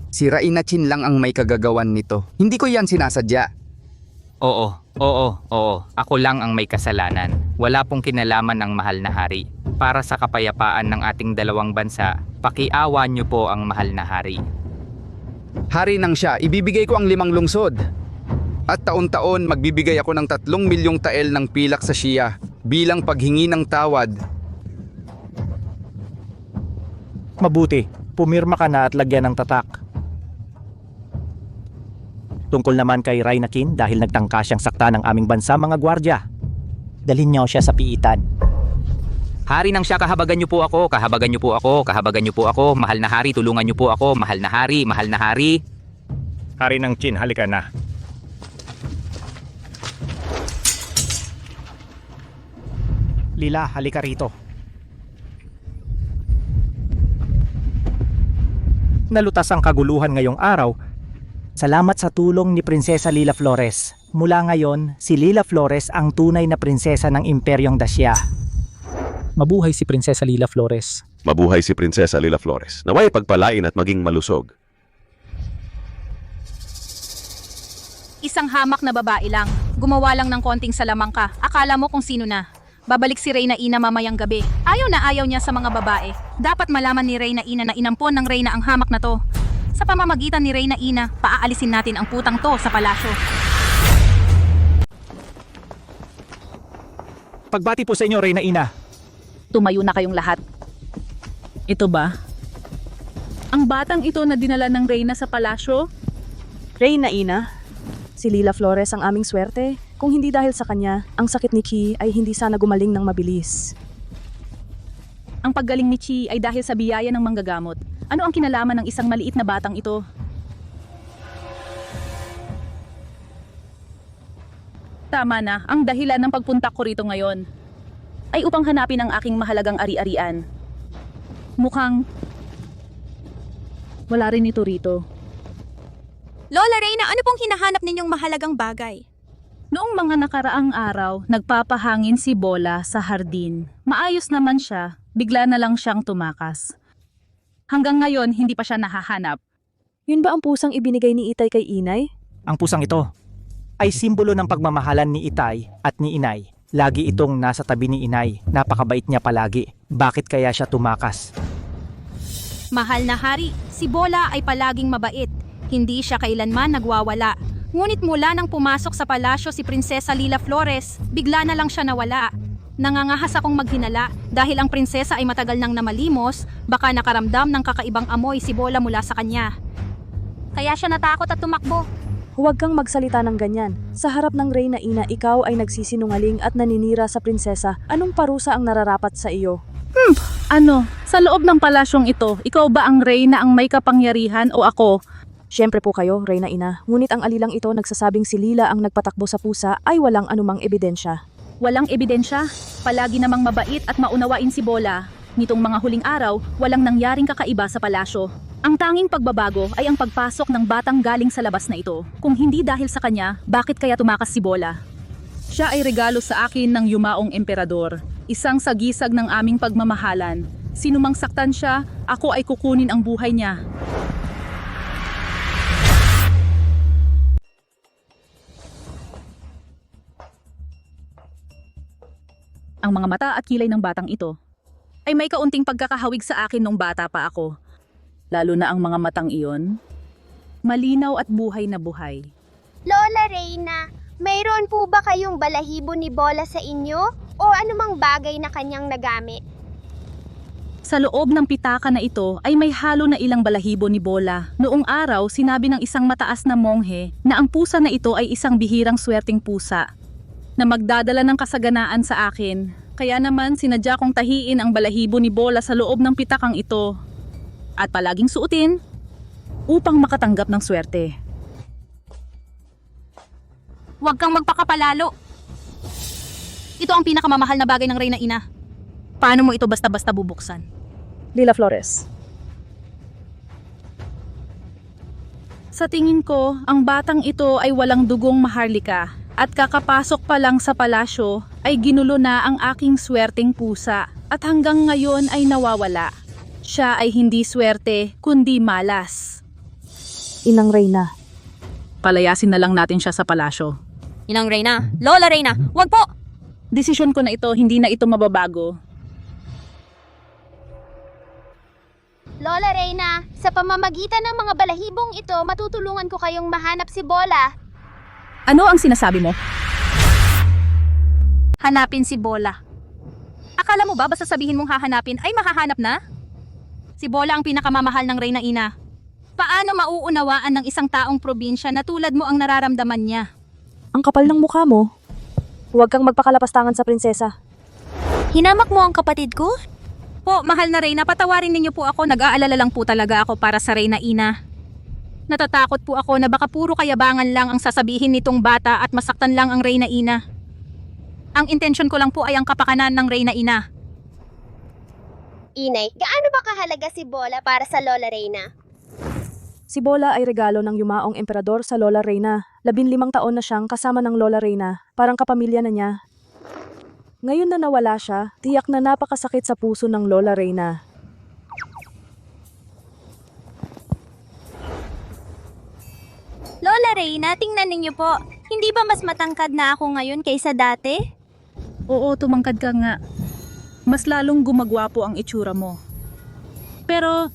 Speaker 10: Si Reyna Chin lang ang may kagagawan nito. Hindi ko yan sinasadya.
Speaker 12: Oo. Ako lang ang may kasalanan. Wala pong kinalaman ng mahal na hari. Para sa kapayapaan ng ating dalawang bansa, pakiawa nyo po ang mahal na hari.
Speaker 10: Hari ng siya, ibibigay ko ang 5 lungsod. At taon-taon magbibigay ako ng 3 milyong tael ng pilak sa siya bilang paghingi ng tawad.
Speaker 11: Mabuti, pumirma ka na at lagyan ng tatak. Tungkol naman kay Rainakin dahil nagtangka siyang sakta ng aming bansa mga gwardya. Dalhin niyo siya sa piitan.
Speaker 12: Hari nang siya, kahabagan niyo po ako, kahabagan niyo po ako, kahabagan niyo po ako, mahal na hari, tulungan niyo po ako, mahal na hari, mahal na hari.
Speaker 11: Hari ng Qin, halika na. Lila, halika rito. Nalutas ang kaguluhan ngayong araw. Salamat sa tulong ni Prinsesa Lila Flores. Mula ngayon, si Lila Flores ang tunay na prinsesa ng Imperyong Dacia.
Speaker 13: Mabuhay si Prinsesa Lila Flores.
Speaker 14: Mabuhay si Prinsesa Lila Flores. Naway pagpalain at maging malusog.
Speaker 9: Isang hamak na babae lang. Gumawa lang ng konting salamang ka. Akala mo kung sino na. Babalik si Reyna Ina mamayang gabi. Ayaw na ayaw niya sa mga babae. Dapat malaman ni Reyna Ina na inampon ng Reyna ang hamak na to. Sa pamamagitan ni Reyna Ina, paaalisin natin ang putang to sa palasyo.
Speaker 11: Pagbati po sa inyo, Reyna Ina.
Speaker 9: Tumayo na kayong lahat.
Speaker 3: Ito ba? Ang batang ito na dinala ng Reyna sa palasyo? Reyna Ina, si Lila Flores ang aming swerte. Kung hindi dahil sa kanya, ang sakit ni Chi ay hindi sana gumaling ng mabilis. Ang paggaling ni Chi ay dahil sa biyaya ng manggagamot. Ano ang kinalaman ng isang maliit na batang ito? Tama na, ang dahilan ng pagpunta ko rito ngayon ay upang hanapin ang aking mahalagang ari-arian. Mukhang wala rin ito rito.
Speaker 9: Lola Reyna, ano pong hinahanap ninyong mahalagang bagay?
Speaker 3: Noong mga nakaraang araw, nagpapahangin si Bola sa hardin. Maayos naman siya, bigla na lang siyang tumakas. Hanggang ngayon, hindi pa siya nahahanap. Yun ba ang pusang ibinigay ni Itay kay Inay?
Speaker 11: Ang pusang ito ay simbolo ng pagmamahalan ni Itay at ni Inay. Lagi itong nasa tabi ni Inay. Napakabait niya palagi. Bakit kaya siya tumakas?
Speaker 9: Mahal na hari, si Bola ay palaging mabait. Hindi siya kailanman nagwawala. Ngunit mula nang pumasok sa palasyo si Prinsesa Lila Flores, bigla na lang siya nawala. Nangangahas akong maghinala dahil ang prinsesa ay matagal nang namalimos, baka nakaramdam ng kakaibang amoy si Bola mula sa kanya. Kaya siya natakot at tumakbo.
Speaker 3: Huwag kang magsalita ng ganyan. Sa harap ng Reyna Ina, ikaw ay nagsisinungaling at naninira sa prinsesa. Anong parusa ang nararapat sa iyo? Ano? Sa loob ng palasyong ito, ikaw ba ang Reyna ang may kapangyarihan o ako? Siyempre po kayo, Reyna Ina. Ngunit ang alilang ito nagsasabing si Lila ang nagpatakbo sa pusa ay walang anumang ebidensya. Walang ebidensya? Palagi namang mabait at maunawain si Bola. Nitong mga huling araw, walang nangyaring kakaiba sa palasyo. Ang tanging pagbabago ay ang pagpasok ng batang galing sa labas na ito. Kung hindi dahil sa kanya, bakit kaya tumakas si Bola? Siya ay regalo sa akin ng yumaong emperador. Isang sagisag ng aming pagmamahalan. Sinumang saktan siya, ako ay kukunin ang buhay niya. Ang mga mata at kilay ng batang ito ay may kaunting pagkakahawig sa akin nung bata pa ako. Lalo na ang mga matang iyon, malinaw at buhay na buhay.
Speaker 1: Lola Reyna, mayroon po ba kayong balahibo ni Bola sa inyo? O anumang bagay na kanyang nagamit?
Speaker 3: Sa loob ng pitaka na ito ay may halo na ilang balahibo ni Bola. Noong araw, sinabi ng isang mataas na monghe na ang pusa na ito ay isang bihirang swerteng pusa na magdadala ng kasaganaan sa akin. Kaya naman sinadya kong tahiin ang balahibo ni Bola sa loob ng pitakang ito at palaging suotin upang makatanggap ng swerte.
Speaker 9: Huwag kang magpakapalalo. Ito ang pinakamamahal na bagay ng Reyna Ina. Paano mo ito basta-basta bubuksan?
Speaker 3: Lila Flores. Sa tingin ko, ang batang ito ay walang dugong maharlika at kakapasok pa lang sa palasyo ay ginulo na ang aking swerteng pusa at hanggang ngayon ay nawawala. Siya ay hindi swerte kundi malas. Inang Reyna. Palayasin na lang natin siya sa palasyo.
Speaker 9: Inang Reyna, Lola Reyna, wag po!
Speaker 3: Desisyon ko na ito, hindi na ito mababago.
Speaker 1: Lola Reyna, sa pamamagitan ng mga balahibong ito, matutulungan ko kayong mahanap si Bola.
Speaker 3: Ano ang sinasabi mo?
Speaker 9: Hanapin si Bola. Akala mo ba basta sabihin mong hahanapin ay mahahanap na? Si Bola ang pinakamamahal ng Reyna Ina. Paano mauunawaan ng isang taong probinsya na tulad mo ang nararamdaman niya?
Speaker 3: Ang kapal ng mukha mo. Huwag kang magpakalapastangan sa prinsesa.
Speaker 9: Hinamak mo ang kapatid ko? Po, mahal na Reyna, patawarin ninyo po ako. Nag-aalala lang po talaga ako para sa Reyna Ina. Natatakot po ako na baka puro kayabangan lang ang sasabihin nitong bata at masaktan lang ang Reyna Ina. Ang intensyon ko lang po ay ang kapakanan ng Reyna Ina.
Speaker 1: Inay, gaano ba kahalaga si Bola para sa Lola Reyna?
Speaker 3: Si Bola ay regalo ng yumaong emperador sa Lola Reyna. 15 taon na siyang kasama ng Lola Reyna. Parang kapamilya na niya. Ngayon na nawala siya, tiyak na napakasakit sa puso ng Lola Reyna.
Speaker 9: Lola Reyna, tingnan ninyo po. Hindi ba mas matangkad na ako ngayon kaysa dati?
Speaker 16: Oo, tumangkad ka nga. Mas lalong gumagwapo ang itsura mo. Pero,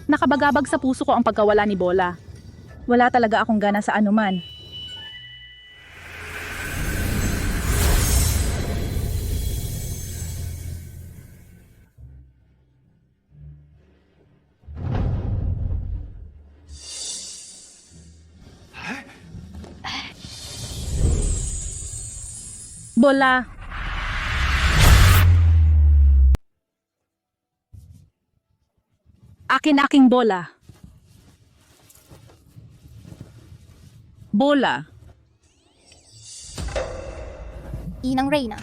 Speaker 16: nakabagabag sa puso ko ang pagkawala ni Bola. Wala talaga akong gana sa anuman. Bola. Akin-aking bola. Bola.
Speaker 9: Inang Reyna.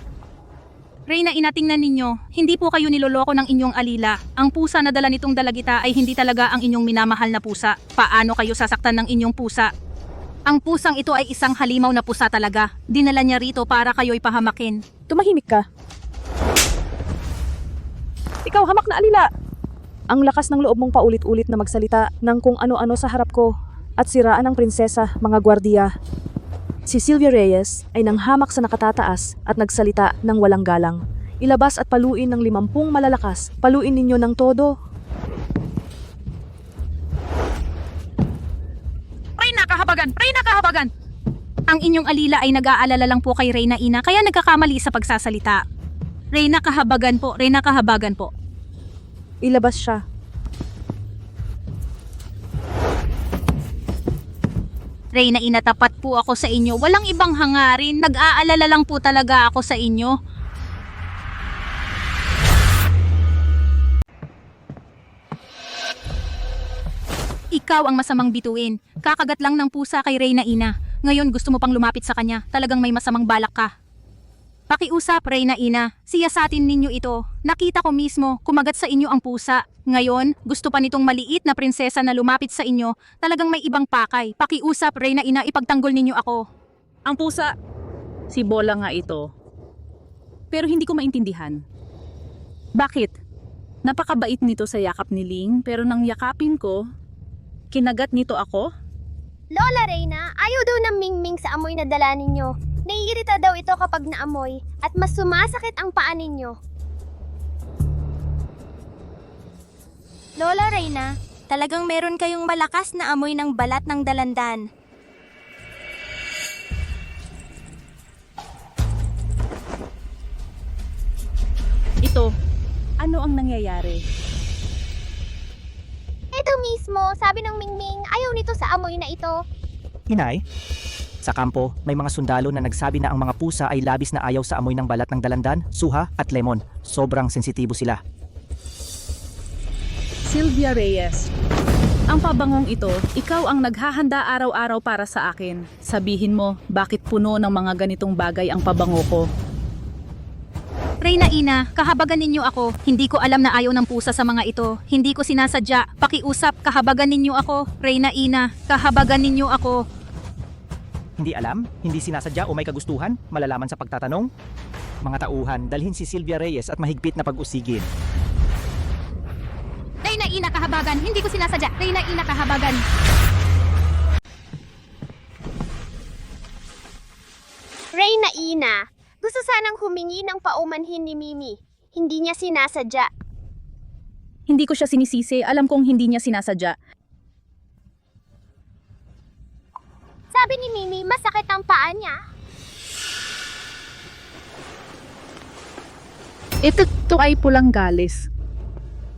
Speaker 9: Reyna, inatingnan ninyo. Hindi po kayo niloloko ng inyong alila. Ang pusa na dala nitong dalagita ay hindi talaga ang inyong minamahal na pusa. Paano kayo sasaktan ng inyong pusa? Ang pusang ito ay isang halimaw na pusa talaga. Dinala niya rito para kayo'y pahamakin.
Speaker 3: Tumahimik ka. Ikaw, hamak na alila! Ang lakas ng loob mong paulit-ulit na magsalita ng kung ano-ano sa harap ko at siraan ng prinsesa, mga gwardiya. Si Sylvia Reyes ay nanghamak sa nakatataas at nagsalita ng walang galang. Ilabas at paluin ng 50 malalakas. Paluin ninyo ng todo.
Speaker 9: Reyna, kahabagan! Reyna, kahabagan! Ang inyong alila ay nag-aalala lang po kay Reyna Ina kaya nagkakamali sa pagsasalita. Reyna, kahabagan po. Reyna, kahabagan po.
Speaker 3: Ilabas siya.
Speaker 9: Reyna Ina, tapat po ako sa inyo. Walang ibang hangarin. Nag-aalala lang po talaga ako sa inyo. Ikaw ang masamang bituin. Kakagat lang ng pusa kay Reyna Ina. Ngayon gusto mo pang lumapit sa kanya. Talagang may masamang balak ka. Pakiusap, Reyna Ina. Siyasatin ninyo ito. Nakita ko mismo, kumagat sa inyo ang pusa. Ngayon, gusto pa nitong maliit na prinsesa na lumapit sa inyo. Talagang may ibang pakay. Pakiusap, Reyna Ina, ipagtanggol ninyo ako.
Speaker 16: Ang pusa, si Bola nga ito. Pero hindi ko maintindihan. Bakit? Napakabait nito sa yakap ni Ling, pero nang yakapin ko, kinagat nito ako?
Speaker 1: Lola Reyna, ayaw daw ng mingming sa amoy na dala ninyo. Naiirita daw ito kapag naamoy at mas sumasakit ang paa ninyo.
Speaker 9: Lola Reyna, talagang meron kayong malakas na amoy ng balat ng dalandan.
Speaker 16: Ito, ano ang nangyayari?
Speaker 1: Ito mismo, sabi ng mingming, ayaw nito sa amoy na ito.
Speaker 11: Inay, sa kampo, may mga sundalo na nagsabi na ang mga pusa ay labis na ayaw sa amoy ng balat ng dalandan, suha at lemon. Sobrang sensitibo sila.
Speaker 16: Sylvia Reyes, ang pabangong ito, ikaw ang naghahanda araw-araw para sa akin. Sabihin mo, bakit puno ng mga ganitong bagay ang pabango ko?
Speaker 9: Reyna Ina, kahabagan ninyo ako. Hindi ko alam na ayaw ng pusa sa mga ito. Hindi ko sinasadya. Pakiusap, kahabagan ninyo ako. Reyna Ina, kahabagan ninyo ako.
Speaker 11: Hindi alam? Hindi sinasadya o may kagustuhan? Malalaman sa pagtatanong? Mga tauhan, dalhin si Sylvia Reyes at mahigpit na pag-usigin.
Speaker 9: Reyna Ina, kahabagan. Hindi ko sinasadya. Reyna Ina, kahabagan.
Speaker 1: Reyna Ina, gusto sanang humingi ng paumanhin ni Mimi. Hindi niya sinasadya.
Speaker 16: Hindi ko siya sinisisi, alam kong hindi niya sinasadya.
Speaker 1: Sabi ni Mimi, masakit ang paa niya.
Speaker 16: Ito ay pulang galis.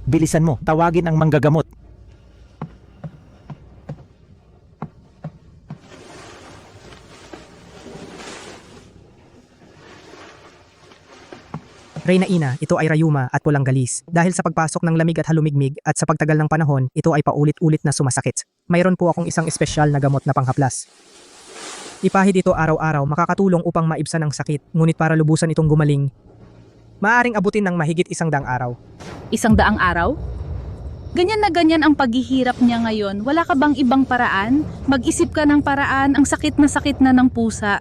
Speaker 11: Bilisan mo, tawagin ang manggagamot.
Speaker 17: Reyna Ina, ito ay rayuma at pulang galis. Dahil sa pagpasok ng lamig at halumigmig at sa pagtagal ng panahon, ito ay paulit-ulit na sumasakit. Mayroon po akong isang espesyal na gamot na panghaplas. Ipahid ito araw-araw makakatulong upang maibsan ang sakit, ngunit para lubusan itong gumaling, maaaring abutin ng mahigit 100 araw.
Speaker 16: 100 araw? Ganyan na ganyan ang paghihirap niya ngayon. Wala ka bang ibang paraan? Mag-isip ka ng paraan, ang sakit na ng pusa.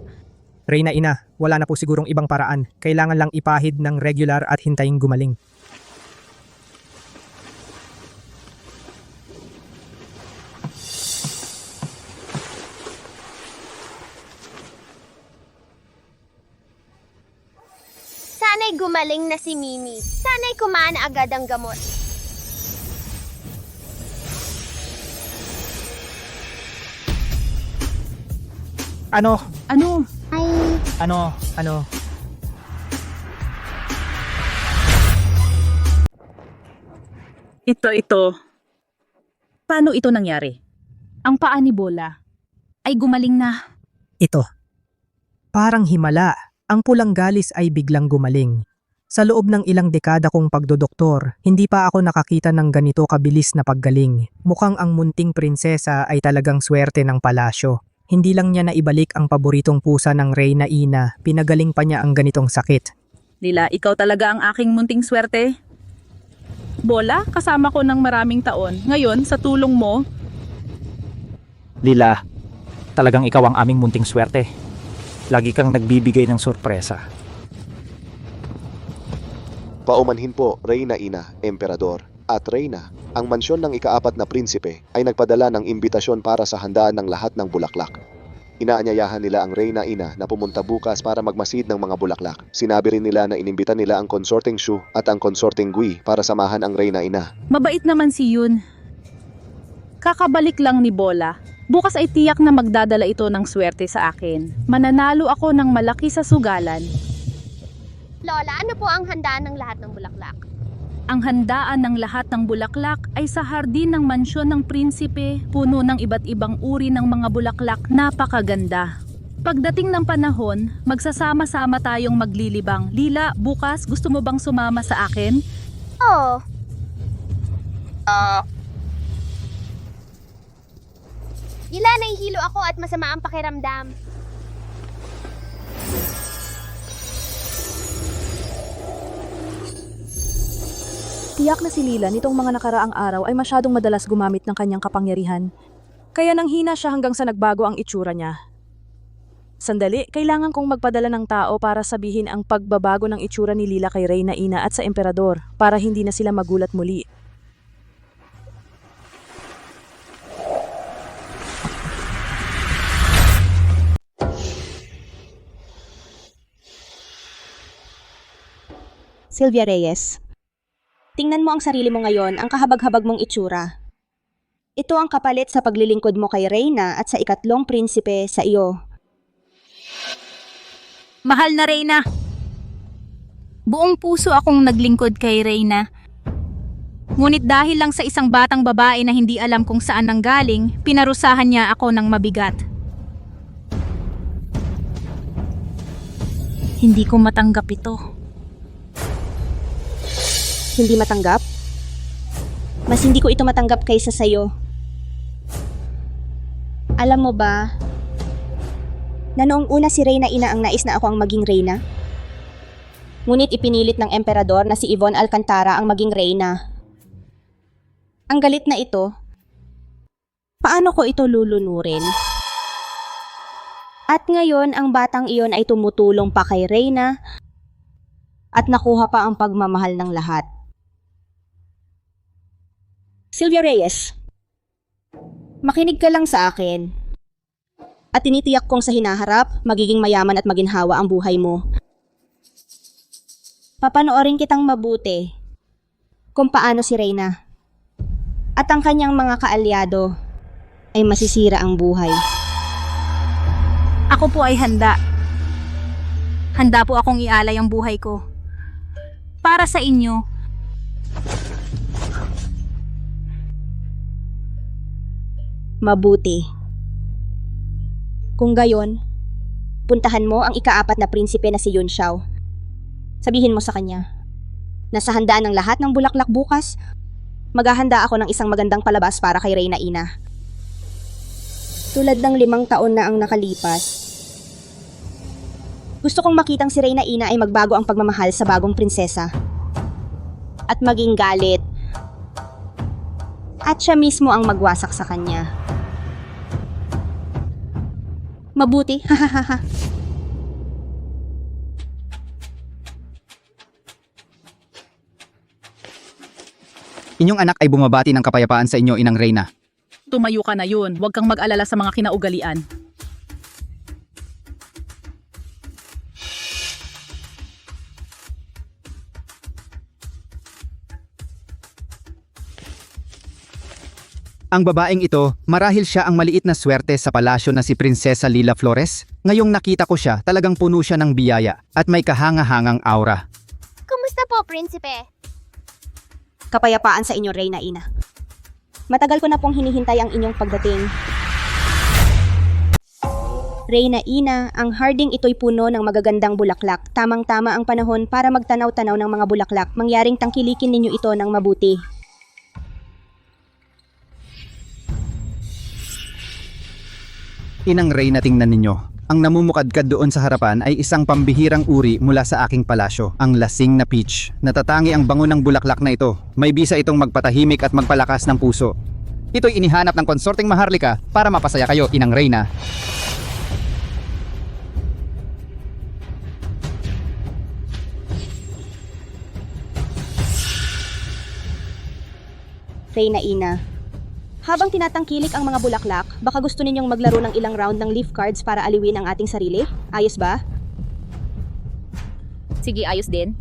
Speaker 17: Reyna Ina, wala na po sigurong ibang paraan. Kailangan lang ipahid ng regular at hintayin gumaling.
Speaker 1: Sana'y gumaling na si Mimi. Sana'y kumana agad ang gamot.
Speaker 11: Ano?
Speaker 1: Ay,
Speaker 11: Ano?
Speaker 16: Ito. Paano ito nangyari? Ang paa ni Bola ay gumaling na.
Speaker 17: Ito. Parang himala, ang pulang galis ay biglang gumaling. Sa loob ng ilang dekada kong pagdodoktor, hindi pa ako nakakita ng ganito kabilis na paggaling. Mukhang ang munting prinsesa ay talagang swerte ng palasyo. Hindi lang niya naibalik ang paboritong pusa ng Reyna Ina, pinagaling pa niya ang ganitong sakit.
Speaker 16: Lila, ikaw talaga ang aking munting swerte. Bola, kasama ko ng maraming taon. Ngayon, sa tulong mo,
Speaker 11: Lila, talagang ikaw ang aming munting swerte. Lagi kang nagbibigay ng sorpresa.
Speaker 18: Paumanhin po, Reyna Ina, Emperador, at Reyna, ang mansyon ng ika-4 na prinsipe ay nagpadala ng imbitasyon para sa handaan ng lahat ng bulaklak. Inaanyayahan nila ang Reyna Ina na pumunta bukas para magmasid ng mga bulaklak. Sinabi rin nila na inimbita nila ang consorting Shu at ang consorting Gui para samahan ang Reyna Ina.
Speaker 16: mabait naman si Yun. Kakabalik lang ni Bola. Bukas ay tiyak na magdadala ito ng swerte sa akin. Mananalo ako ng malaki sa sugalan.
Speaker 1: Lola, ano po ang handaan ng lahat ng bulaklak?
Speaker 16: Ang handaan ng lahat ng bulaklak ay sa hardin ng mansyon ng prinsipe, puno ng iba't ibang uri ng mga bulaklak, napakaganda. Pagdating ng panahon, magsasama-sama tayong maglilibang. Lila, bukas gusto mo bang sumama sa akin?
Speaker 1: Oo. Lila, nahihilo ako at masama ang pakiramdam.
Speaker 3: Tiyak na si Lila nitong mga nakaraang araw ay masyadong madalas gumamit ng kanyang kapangyarihan. Kaya nang hina siya hanggang sa nagbago ang itsura niya. Sandali, kailangan kong magpadala ng tao para sabihin ang pagbabago ng itsura ni Lila kay Reyna Ina at sa Emperador para hindi na sila magulat muli.
Speaker 19: Sylvia Reyes. Tingnan mo ang sarili mo ngayon, ang kahabag-habag mong itsura. Ito ang kapalit sa paglilingkod mo kay Reyna at sa ikatlong prinsipe sa iyo.
Speaker 9: Mahal na Reyna. Buong puso akong naglingkod kay Reyna. Ngunit dahil lang sa isang batang babae na hindi alam kung saan nanggaling, pinarusahan niya ako ng mabigat. Hindi ko matanggap ito.
Speaker 19: Hindi matanggap? Mas hindi ko ito matanggap kaysa sayo. Alam mo ba, na noong una si Reyna Ina ang nais na ako ang maging reyna? Ngunit ipinilit ng emperador na si Yvonne Alcantara ang maging reyna. Ang galit na ito, paano ko ito lulunurin? At ngayon ang batang iyon ay tumutulong pa kay Reyna at nakuha pa ang pagmamahal ng lahat. Sylvia Reyes, makinig ka lang sa akin. At tinitiyak kong sa hinaharap, magiging mayaman at maginhawa ang buhay mo. Papanoorin kitang mabuti kung paano si Reyna at ang kanyang mga kaalyado ay masisira ang buhay.
Speaker 9: Ako po ay handa. Handa po akong ialay ang buhay ko. Para sa inyo.
Speaker 19: Mabuti. Kung gayon, puntahan mo ang ika-4 na prinsipe na si Yun Xiao. Sabihin mo sa kanya, nasa handaan ng lahat ng bulaklak bukas, maghahanda ako ng isang magandang palabas para kay Reyna Ina. Tulad ng 5 taon na ang nakalipas, gusto kong makitang si Reyna Ina ay magbago ang pagmamahal sa bagong prinsesa. At maging galit. At siya mismo ang magwasak sa kanya. Mabuti, hahaha.
Speaker 20: Inyong anak ay bumabati ng kapayapaan sa inyo, Inang Reyna.
Speaker 16: Tumayo ka na yun. Huwag kang mag-alala sa mga kinaugalian.
Speaker 20: Ang babaeng ito, marahil siya ang maliit na swerte sa palasyo na si Prinsesa Lila Flores. Ngayong nakita ko siya, talagang puno siya ng biyaya at may kahanga-hangang aura.
Speaker 1: Kumusta po, prinsipe?
Speaker 19: Kapayapaan sa inyo, Reyna Ina. Matagal ko na pong hinihintay ang inyong pagdating. Reyna Ina, ang harding ito'y puno ng magagandang bulaklak. Tamang-tama ang panahon para magtanaw-tanaw ng mga bulaklak. Mangyaring tangkilikin ninyo ito ng mabuti.
Speaker 20: Inang Reyna, tingnan ninyo. Ang namumukadkad doon sa harapan ay isang pambihirang uri mula sa aking palasyo, ang lasing na peach. Natatangi ang bango ng bulaklak na ito. May bisa itong magpatahimik at magpalakas ng puso. Ito'y inihanap ng konsorteng Maharlika para mapasaya kayo, Inang Reyna.
Speaker 19: Reyna Ina, habang tinatangkilik ang mga bulaklak, baka gusto ninyong maglaro ng ilang round ng leaf cards para aliwin ang ating sarili? Ayos ba?
Speaker 6: Sige, ayos din.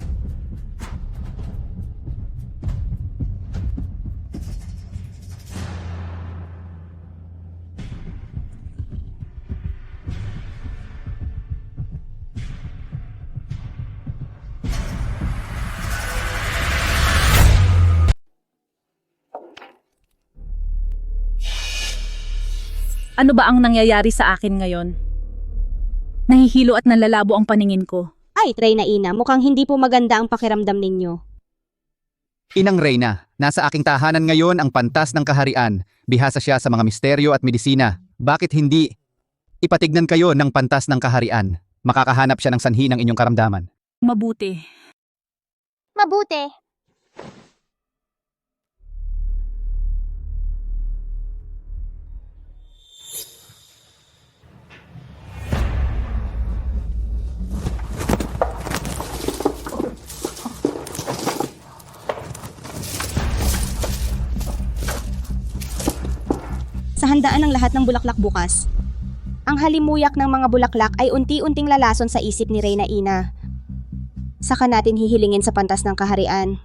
Speaker 16: Ano ba ang nangyayari sa akin ngayon? Nahihilo at nalalabo ang paningin ko.
Speaker 19: Ay, Reyna Ina, mukhang hindi po maganda ang pakiramdam ninyo.
Speaker 20: Inang Reyna, nasa aking tahanan ngayon ang pantas ng kaharian. Bihasa siya sa mga misteryo at medisina. Bakit hindi ipatignan kayo ng pantas ng kaharian? Makakahanap siya ng sanhi ng inyong karamdaman.
Speaker 16: Mabuti.
Speaker 1: Mabuti.
Speaker 19: Sa handaan ng lahat ng bulaklak bukas, ang halimuyak ng mga bulaklak ay unti-unting lalason sa isip ni Reyna Ina. Saka natin hihilingin sa pantas ng kaharian.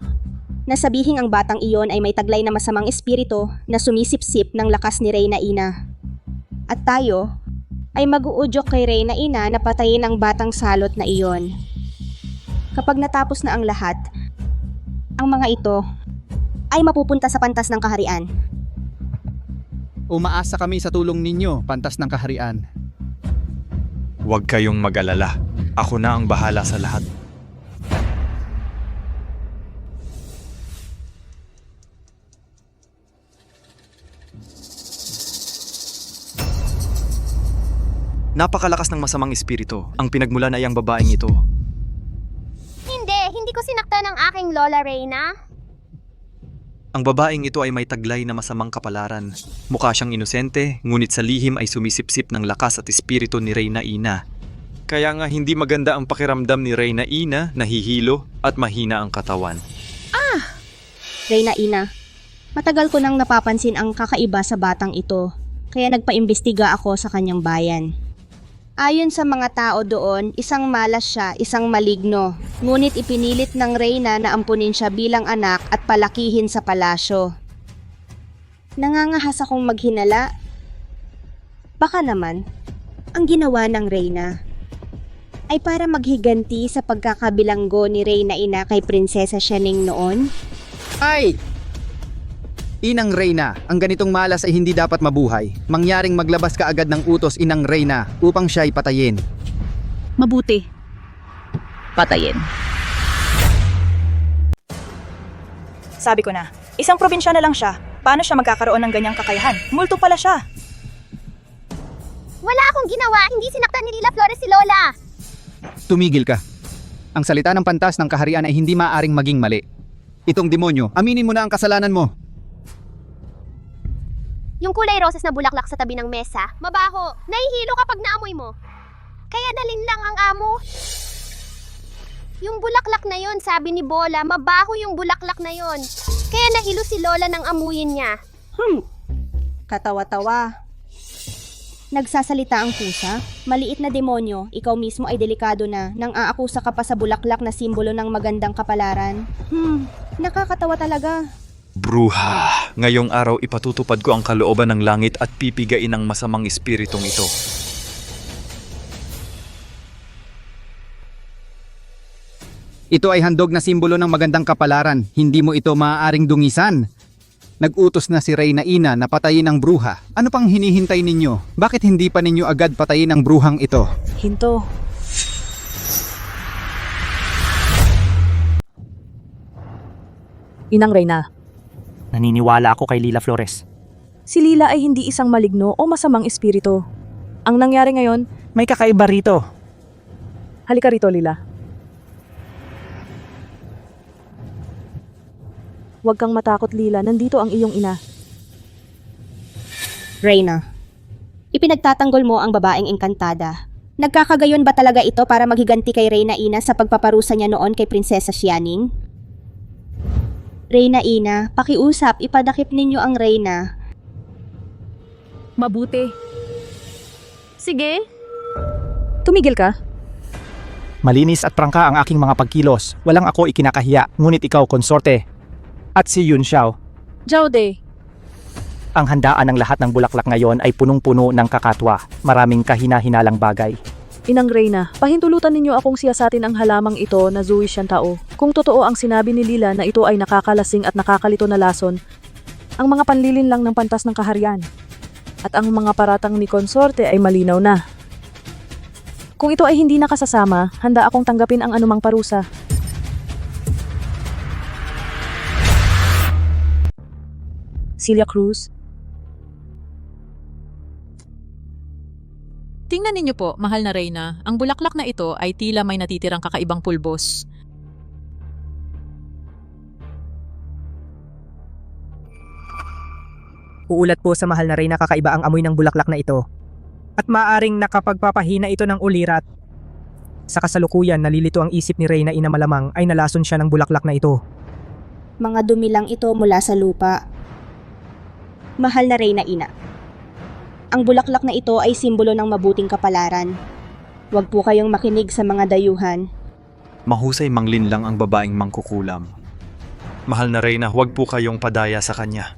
Speaker 19: Nasabihing ang batang iyon ay may taglay na masamang espiritu na sumisip-sip ng lakas ni Reyna Ina. At tayo ay mag-uudyok kay Reyna Ina na patayin ang batang salot na iyon. Kapag natapos na ang lahat, ang mga ito ay mapupunta sa pantas ng kaharian.
Speaker 20: Umaasa kami sa tulong ninyo, pantas ng kaharian.
Speaker 21: Huwag kayong mag-alala. Ako na ang bahala sa lahat. Napakalakas ng masamang espiritu. Ang pinagmulan ay ang babaeng ito.
Speaker 1: Hindi ko sinaktan ng aking lola Reyna.
Speaker 21: Ang babaeng ito ay may taglay na masamang kapalaran. Mukha siyang inosente, ngunit sa lihim ay sumisipsip ng lakas at espiritu ni Reyna Ina. Kaya nga hindi maganda ang pakiramdam ni Reyna Ina, nahihilo at mahina ang katawan.
Speaker 19: Reyna Ina, matagal ko nang napapansin ang kakaiba sa batang ito, kaya nagpaimbestiga ako sa kanyang bayan. Ayon sa mga tao doon, isang malas siya, isang maligno. Ngunit ipinilit ng Reyna na ampunin siya bilang anak at palakihin sa palasyo. Nangangahas akong maghinala. Baka naman, ang ginawa ng Reyna ay para maghiganti sa pagkakabilanggo ni Reyna Ina kay Prinsesa Xianing noon.
Speaker 20: Ay! Inang Reyna, ang ganitong malas ay hindi dapat mabuhay. Mangyaring maglabas ka agad ng utos, Inang Reyna, upang siya'y patayin.
Speaker 16: Mabuti. Patayin.
Speaker 3: Sabi ko na, isang probinsyana lang siya. Paano siya magkakaroon ng ganyang kakayahan? Multo pala siya.
Speaker 1: Wala akong ginawa, hindi sinaktan ni Lila Flores si Lola.
Speaker 20: Tumigil ka. Ang salita ng pantas ng kaharian ay hindi maaaring maging mali. Itong demonyo, aminin mo na ang kasalanan mo.
Speaker 1: Yung kulay roses na bulaklak sa tabi ng mesa, mabaho. Nahihilo kapag naamoy mo. Kaya dalin lang ang amo. Yung bulaklak na yon, sabi ni Bola, mabaho yung bulaklak na yon. Kaya nahilo si Lola nang amuyin niya.
Speaker 19: Katawa-tawa. Nagsasalita ang pusa? Maliit na demonyo, ikaw mismo ay delikado na nang aakusa ka pa sa bulaklak na simbolo ng magandang kapalaran. Nakakatawa talaga.
Speaker 21: Bruha, ngayong araw ipatutupad ko ang kalooban ng langit at pipigain ang masamang espiritong ito.
Speaker 20: Ito ay handog na simbolo ng magandang kapalaran. Hindi mo ito maaaring dungisan. Nag-utos na si Reyna Ina na patayin ang bruha. Ano pang hinihintay ninyo? Bakit hindi pa ninyo agad patayin ang bruhang ito?
Speaker 3: Hinto. Inang Reyna,
Speaker 11: Naniniwala ako kay Lila Flores.
Speaker 3: si Lila ay hindi isang maligno o masamang espiritu. Ang nangyari ngayon,
Speaker 11: May kakaiba rito.
Speaker 3: halika rito Lila. Huwag kang matakot Lila, nandito ang iyong ina.
Speaker 19: Reyna, ipinagtatanggol mo ang babaeng engkantada. Nagkakagayon ba talaga ito para maghiganti kay Reyna Ina sa pagpaparusa niya noon kay Prinsesa Xianing? Reyna Ina, pakiusap, ipadakip ninyo ang Reyna.
Speaker 9: Mabuti. Sige.
Speaker 3: Tumigil ka.
Speaker 11: Malinis at prangka ang aking mga pagkilos. Walang ako ikinakahiya, ngunit ikaw konsorte. At si Yun Xiao.
Speaker 3: Jaude,
Speaker 11: Ang handaan ng lahat ng bulaklak ngayon ay punong-puno ng kakatwa. Maraming kahina-hinalang bagay.
Speaker 3: Inang Reyna, pahintulutan ninyo akong siyasatin ang halamang ito na Zui Xiantao. Kung totoo ang sinabi ni Lila na ito ay nakakalasing at nakakalito na lason, ang mga panlilin lang ng pantas ng kaharian. At ang mga paratang ni konsorte ay malinaw na. Kung ito ay hindi nakasasama, handa akong tanggapin ang anumang parusa. Celia Cruz,
Speaker 2: Tingnan ninyo po, mahal na Reyna, ang bulaklak na ito ay tila may natitirang kakaibang pulbos.
Speaker 17: Uulat po sa mahal na Reyna kakaiba ang amoy ng bulaklak na ito. At maaring nakapagpapahina ito ng ulirat. Sa kasalukuyan, nalilito ang isip ni Reyna Ina malamang ay nalason siya ng bulaklak na ito.
Speaker 19: Mga dumi lang ito mula sa lupa. Mahal na Reyna Ina, ang bulaklak na ito ay simbolo ng mabuting kapalaran. Huwag po kayong makinig sa mga dayuhan.
Speaker 21: Mahusay manglin lang ang babaeng mangkukulam. Mahal na Reyna, huwag po kayong padaya sa kanya.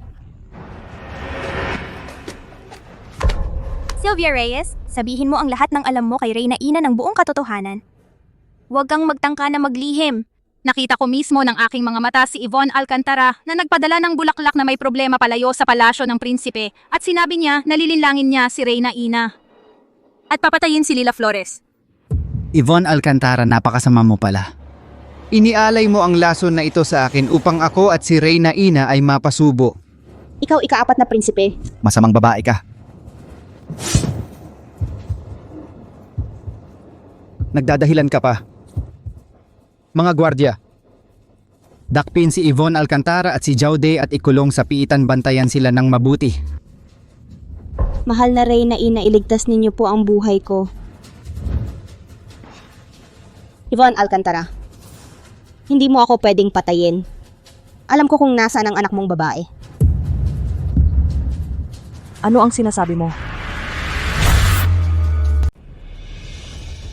Speaker 5: Sylvia Reyes, sabihin mo ang lahat ng alam mo kay Reyna Ina ng buong katotohanan. Huwag kang magtangka na maglihim.
Speaker 9: Nakita ko mismo ng aking mga mata si Yvonne Alcantara na nagpadala ng bulaklak na may problema palayo sa palasyo ng prinsipe at sinabi niya na lilinlangin niya si Reyna Ina. At papatayin si Lila Flores.
Speaker 20: Yvonne Alcantara, napakasama mo pala. Inialay mo ang lason na ito sa akin upang ako at si Reyna Ina ay mapasubo.
Speaker 19: Ikaw ikaapat na prinsipe.
Speaker 20: Masamang babae ka. Nagdadahilan ka pa. Mga gwardya, dakpin si Yvonne Alcantara at si Jaude at ikulong sa piitan, bantayan sila ng mabuti.
Speaker 19: Mahal na Reyna Ina, iligtas ninyo po ang buhay ko. Yvonne Alcantara, hindi mo ako pwedeng patayin. Alam ko kung nasaan ang anak mong babae.
Speaker 3: Ano ang sinasabi mo?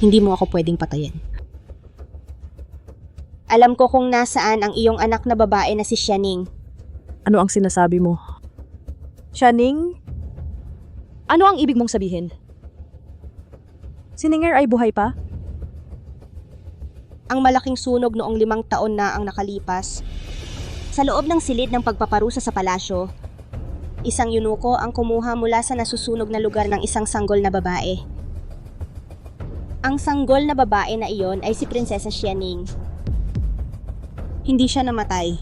Speaker 19: Hindi mo ako pwedeng patayin. Alam ko kung nasaan ang iyong anak na babae na si Xianing.
Speaker 3: Ano ang sinasabi mo? Xianing? Ano ang ibig mong sabihin? Si Ninger ay buhay pa?
Speaker 19: Ang malaking sunog noong 5 taon na ang nakalipas. Sa loob ng silid ng pagpaparusa sa palasyo, isang yunuko ang kumuha mula sa nasusunog na lugar ng isang sanggol na babae. Ang sanggol na babae na iyon ay si Prinsesa Xianing. Hindi siya namatay.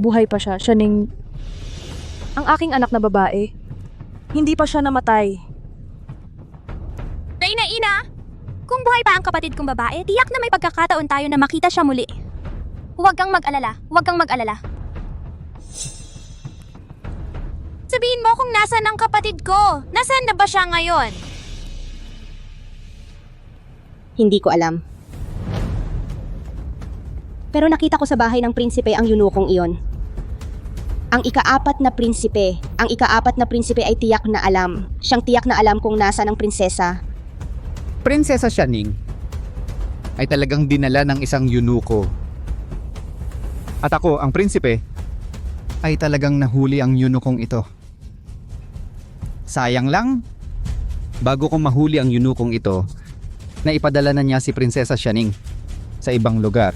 Speaker 3: Buhay pa siya. Siya Ning. Ang aking anak na babae. Hindi pa siya namatay.
Speaker 5: Reyna Ina! Kung buhay pa ang kapatid kong babae, tiyak na may pagkakataon tayo na makita siya muli. Huwag kang mag-alala. Huwag kang mag-alala. Sabihin mo kung nasaan ang kapatid ko. Nasaan na ba siya ngayon?
Speaker 19: Hindi ko alam. Pero nakita ko sa bahay ng prinsipe ang yunukong iyon. Ang ika-4 na prinsipe ay tiyak na alam. Siyang tiyak na alam kung nasaan ang prinsesa.
Speaker 20: Prinsesa Xianing ay talagang dinala ng isang yunuko. At ako, ang prinsipe, ay talagang nahuli ang yunukong ito. Sayang lang, bago ko mahuli ang yunukong ito, naipadala na niya si Prinsesa Xianing sa ibang lugar.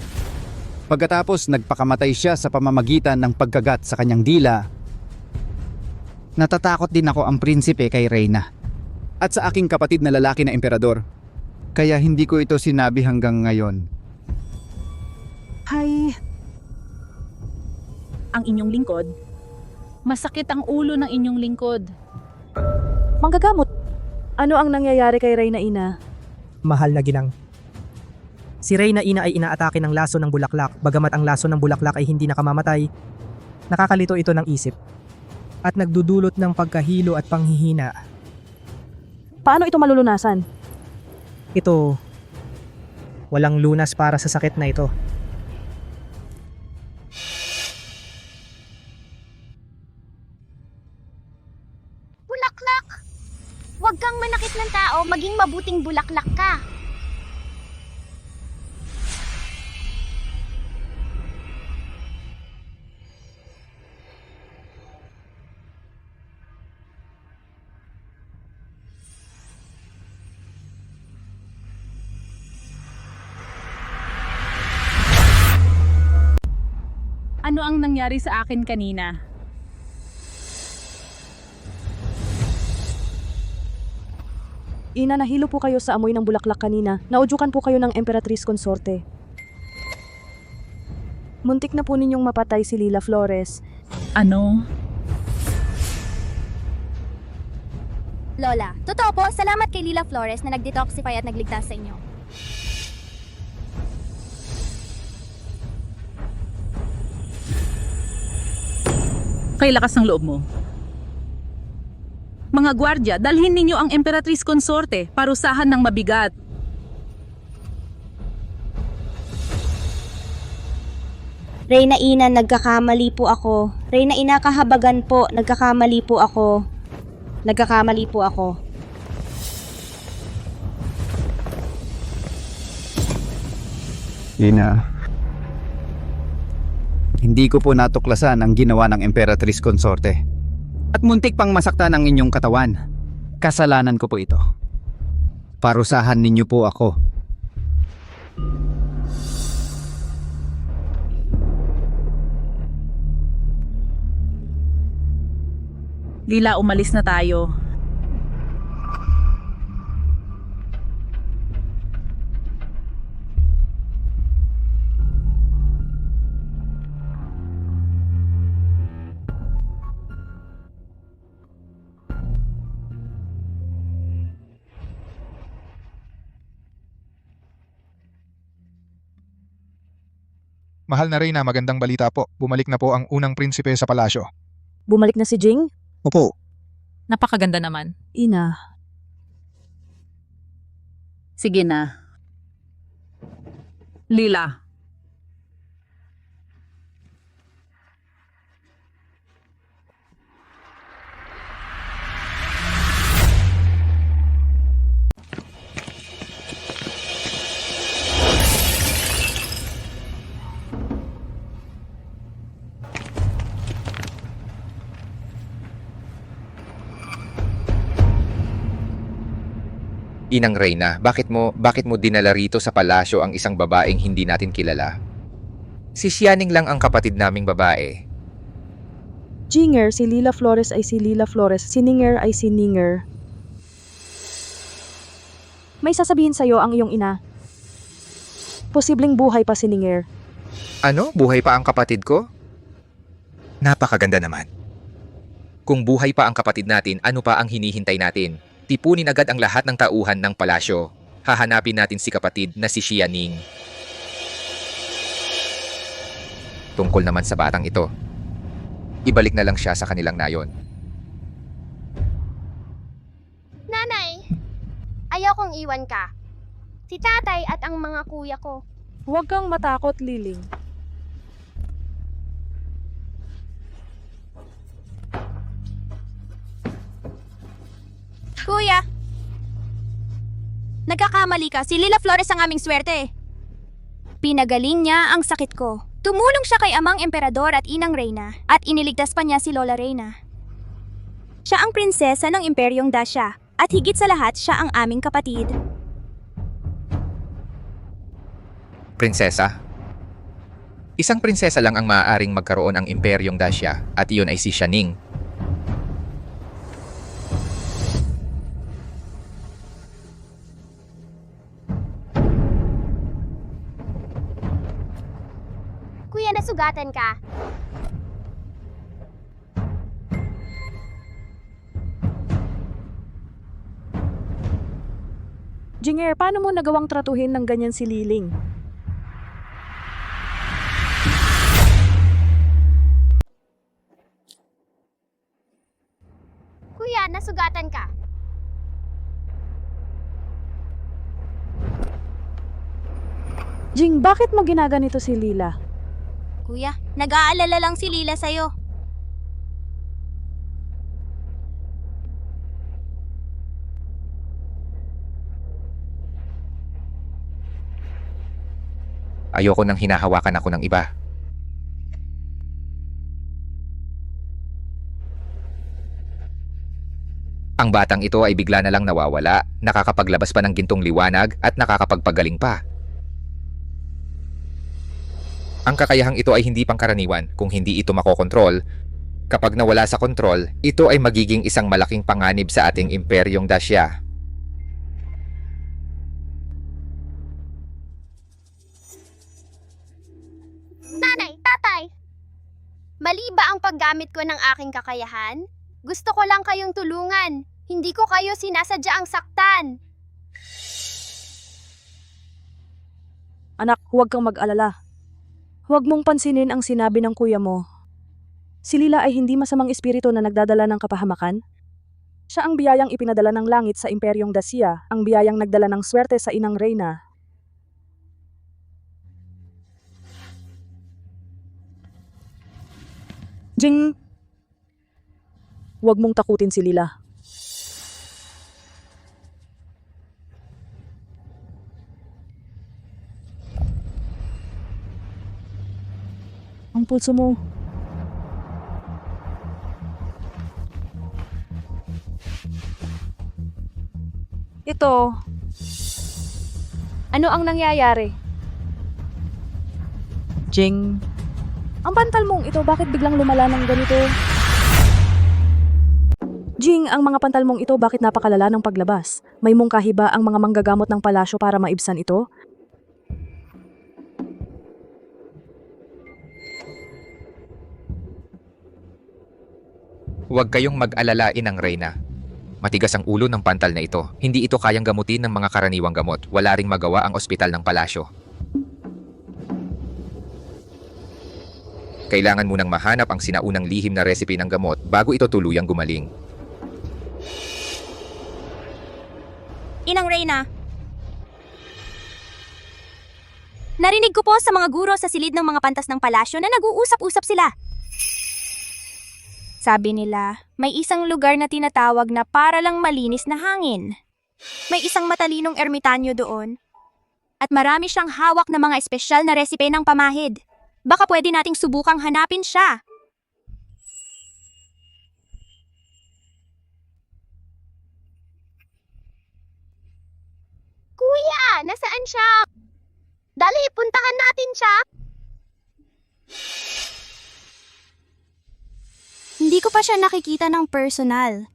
Speaker 20: Pagkatapos nagpakamatay siya sa pamamagitan ng pagkagat sa kanyang dila, natatakot din ako ang prinsipe kay Reyna at sa aking kapatid na lalaki na emperador. Kaya hindi ko ito sinabi hanggang ngayon.
Speaker 16: Hay, ang inyong lingkod. Masakit ang ulo ng inyong lingkod.
Speaker 3: Manggagamot. Ano ang nangyayari kay Reyna Ina?
Speaker 17: Mahal na ginang. Si Reyna Ina ay inaatake ng laso ng bulaklak, bagamat ang laso ng bulaklak ay hindi nakamamatay. Nakakalito ito ng isip at nagdudulot ng pagkahilo at panghihina.
Speaker 3: Paano ito malulunasan?
Speaker 17: Ito, walang lunas para sa sakit na ito.
Speaker 1: Bulaklak! Huwag kang manakit ng tao, maging mabuting bulaklak ka.
Speaker 16: Ano ang nangyari sa akin kanina?
Speaker 3: Ina, nahilo po kayo sa amoy ng bulaklak kanina. Naudyukan po kayo ng Emperatrice Consorte. Muntik na po ninyong mapatay si Lila Flores.
Speaker 16: Ano?
Speaker 5: Lola, totoo po, salamat kay Lila Flores na nag-detoxify at nagligtas sa inyo.
Speaker 16: Kay lakas ng loob mo. Mga gwardya, dalhin ninyo ang Emperatrice Consorte, parusahan ng mabigat.
Speaker 19: Reyna Ina, nagkakamali po ako. Reyna Ina, kahabagan po. Nagkakamali po ako.
Speaker 20: Ina, hindi ko po natuklasan ang ginawa ng Emperatrice Consorte. At muntik pang masaktan ang inyong katawan. Kasalanan ko po ito. Parusahan ninyo po ako.
Speaker 16: Lila, umalis na tayo.
Speaker 8: Mahal na Reyna, magandang balita po. Bumalik na po ang unang prinsipe sa palasyo.
Speaker 3: Bumalik na si Jing?
Speaker 8: Opo.
Speaker 2: Napakaganda naman.
Speaker 3: Ina.
Speaker 16: Sige na. Lila.
Speaker 10: Inang Reyna, bakit mo dinala rito sa palasyo ang isang babaeng hindi natin kilala? Si Xianing lang ang kapatid naming babae.
Speaker 3: Jinger, si Lila Flores ay si Lila Flores. Si Ninger ay si Ninger. May sasabihin sa'yo ang iyong ina. Posibleng buhay pa si Ninger.
Speaker 10: Ano? Buhay pa ang kapatid ko?
Speaker 12: Napakaganda naman. Kung buhay pa ang kapatid natin, ano pa ang hinihintay natin? Tipunin agad ang lahat ng tauhan ng palasyo. Hahanapin natin si kapatid na si Xianing. Tungkol naman sa batang ito, ibalik na lang siya sa kanilang nayon.
Speaker 1: Nanay, ayaw kong iwan ka. Si tatay at ang mga kuya ko.
Speaker 3: Huwag kang matakot, Liling.
Speaker 5: Kuya! Nagkakamali ka. Si Lila Flores ang aming swerte. Pinagaling niya ang sakit ko. Tumulong siya kay amang emperador at inang Reyna at iniligtas pa niya si Lola Reyna. Siya ang prinsesa ng Imperyong Dacia at higit sa lahat siya ang aming kapatid.
Speaker 12: Prinsesa? Isang prinsesa lang ang maaaring magkaroon ng Imperyong Dacia at iyon ay si Xianing.
Speaker 1: Kuya, nasugatan ka.
Speaker 3: Jinger, paano mo nagawang tratuhin ng ganyan si Liling?
Speaker 1: Kuya, nasugatan ka.
Speaker 3: Jing, bakit mo ginaganito si Lila?
Speaker 5: Kuya, nag-aalala lang si Lila sa'yo.
Speaker 12: Ayoko nang hinahawakan ako ng iba. Ang batang ito ay bigla na lang nawawala, nakakapaglabas pa ng gintong liwanag at nakakapagpagaling pa. Ang kakayahang ito ay hindi pangkaraniwan kung hindi ito makokontrol. Kapag nawala sa kontrol, ito ay magiging isang malaking panganib sa ating Imperyong Dacia.
Speaker 1: Nanay, tatay! Mali ba ang paggamit ko ng aking kakayahan? Gusto ko lang kayong tulungan. Hindi ko kayo sinasadya ang saktan.
Speaker 3: Anak, huwag kang mag-alala. Huwag mong pansinin ang sinabi ng kuya mo. Si Lila ay hindi masamang espiritu na nagdadala ng kapahamakan. Siya ang biyayang ipinadala ng langit sa Imperyong Dacia, ang biyayang nagdala ng swerte sa inang Reyna. Jing! Huwag mong takutin si Lila. Ang pulso mo. Ito. Ano ang nangyayari? Jing. Ang pantal mong ito, bakit biglang lumala ng ganito? Jing, ang mga pantal mong ito, bakit napakalala ng paglabas? May mungkahi ba ang mga manggagamot ng palasyo para maibsan ito?
Speaker 12: Huwag kayong mag-alala, inang Reyna. Matigas ang ulo ng pantal na ito. Hindi ito kayang gamutin ng mga karaniwang gamot. Wala ring magawa ang ospital ng palasyo. Kailangan munang mahanap ang sinaunang lihim na recipe ng gamot bago ito tuluyang gumaling.
Speaker 5: Inang Reyna. Narinig ko po sa mga guro sa silid ng mga pantas ng palasyo na nag-uusap-usap sila. Sabi nila, may isang lugar na tinatawag na para lang malinis na hangin. May isang matalinong ermitanyo doon. At marami siyang hawak na mga espesyal na resipe ng pamahid. Baka pwede nating subukang hanapin siya.
Speaker 1: Kuya, nasaan siya? Dali, puntahan natin siya.
Speaker 5: Hindi ko pa siya nakikita ng personal.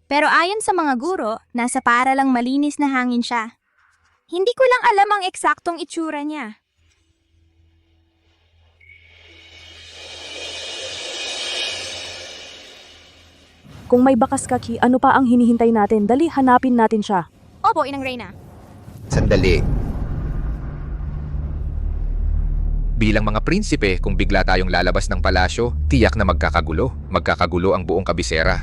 Speaker 5: Pero ayon sa mga guro, nasa para lang malinis na hangin siya. Hindi ko lang alam ang eksaktong itsura niya.
Speaker 3: Kung may bakas ka, Ki, ano pa ang hinihintay natin? Dali, hanapin natin siya.
Speaker 5: Opo, Inang Reyna.
Speaker 10: Sandali. Bilang mga prinsipe, kung bigla tayong lalabas ng palasyo, tiyak na magkakagulo. Magkakagulo ang buong kabisera.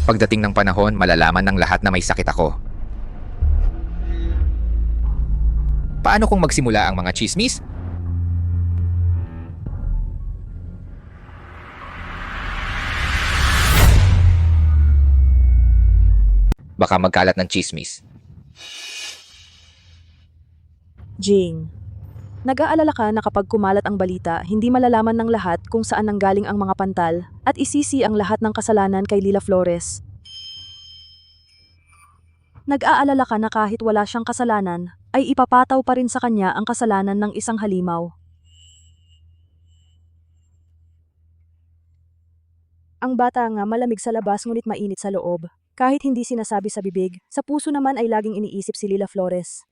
Speaker 10: Pagdating ng panahon, malalaman ng lahat na may sakit ako. Paano kung magsimula ang mga chismis? Baka magkalat ng chismis.
Speaker 3: Jing, nag-aalala ka na kapag kumalat ang balita, hindi malalaman ng lahat kung saan nanggaling ang mga pantal at isisi ang lahat ng kasalanan kay Lila Flores. Nag-aalala ka na kahit wala siyang kasalanan, ay ipapataw pa rin sa kanya ang kasalanan ng isang halimaw. Ang bata nga malamig sa labas ngunit mainit sa loob. Kahit hindi sinasabi sa bibig, sa puso naman ay laging iniisip si Lila Flores.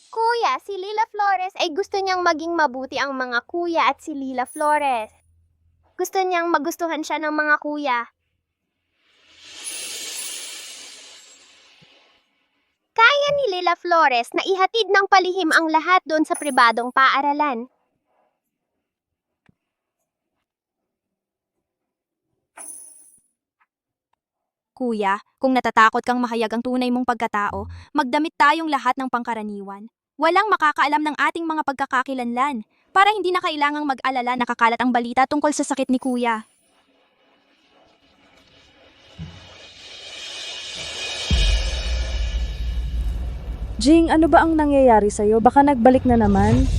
Speaker 1: Kuya, si Lila Flores ay gusto niyang maging mabuti ang mga kuya at si Lila Flores. Gusto niyang magustuhan siya ng mga kuya. Kaya ni Lila Flores na ihatid ng palihim ang lahat doon sa pribadong paaralan.
Speaker 5: Kuya, kung natatakot kang mahayag ang tunay mong pagkatao, magdamit tayong lahat ng pangkaraniwan. Walang makakaalam ng ating mga pagkakakilanlan, para hindi na kailangang mag-alala na kakalat ang balita tungkol sa sakit ni Kuya.
Speaker 3: Jing, ano ba ang nangyayari sa'yo? Baka nagbalik na naman?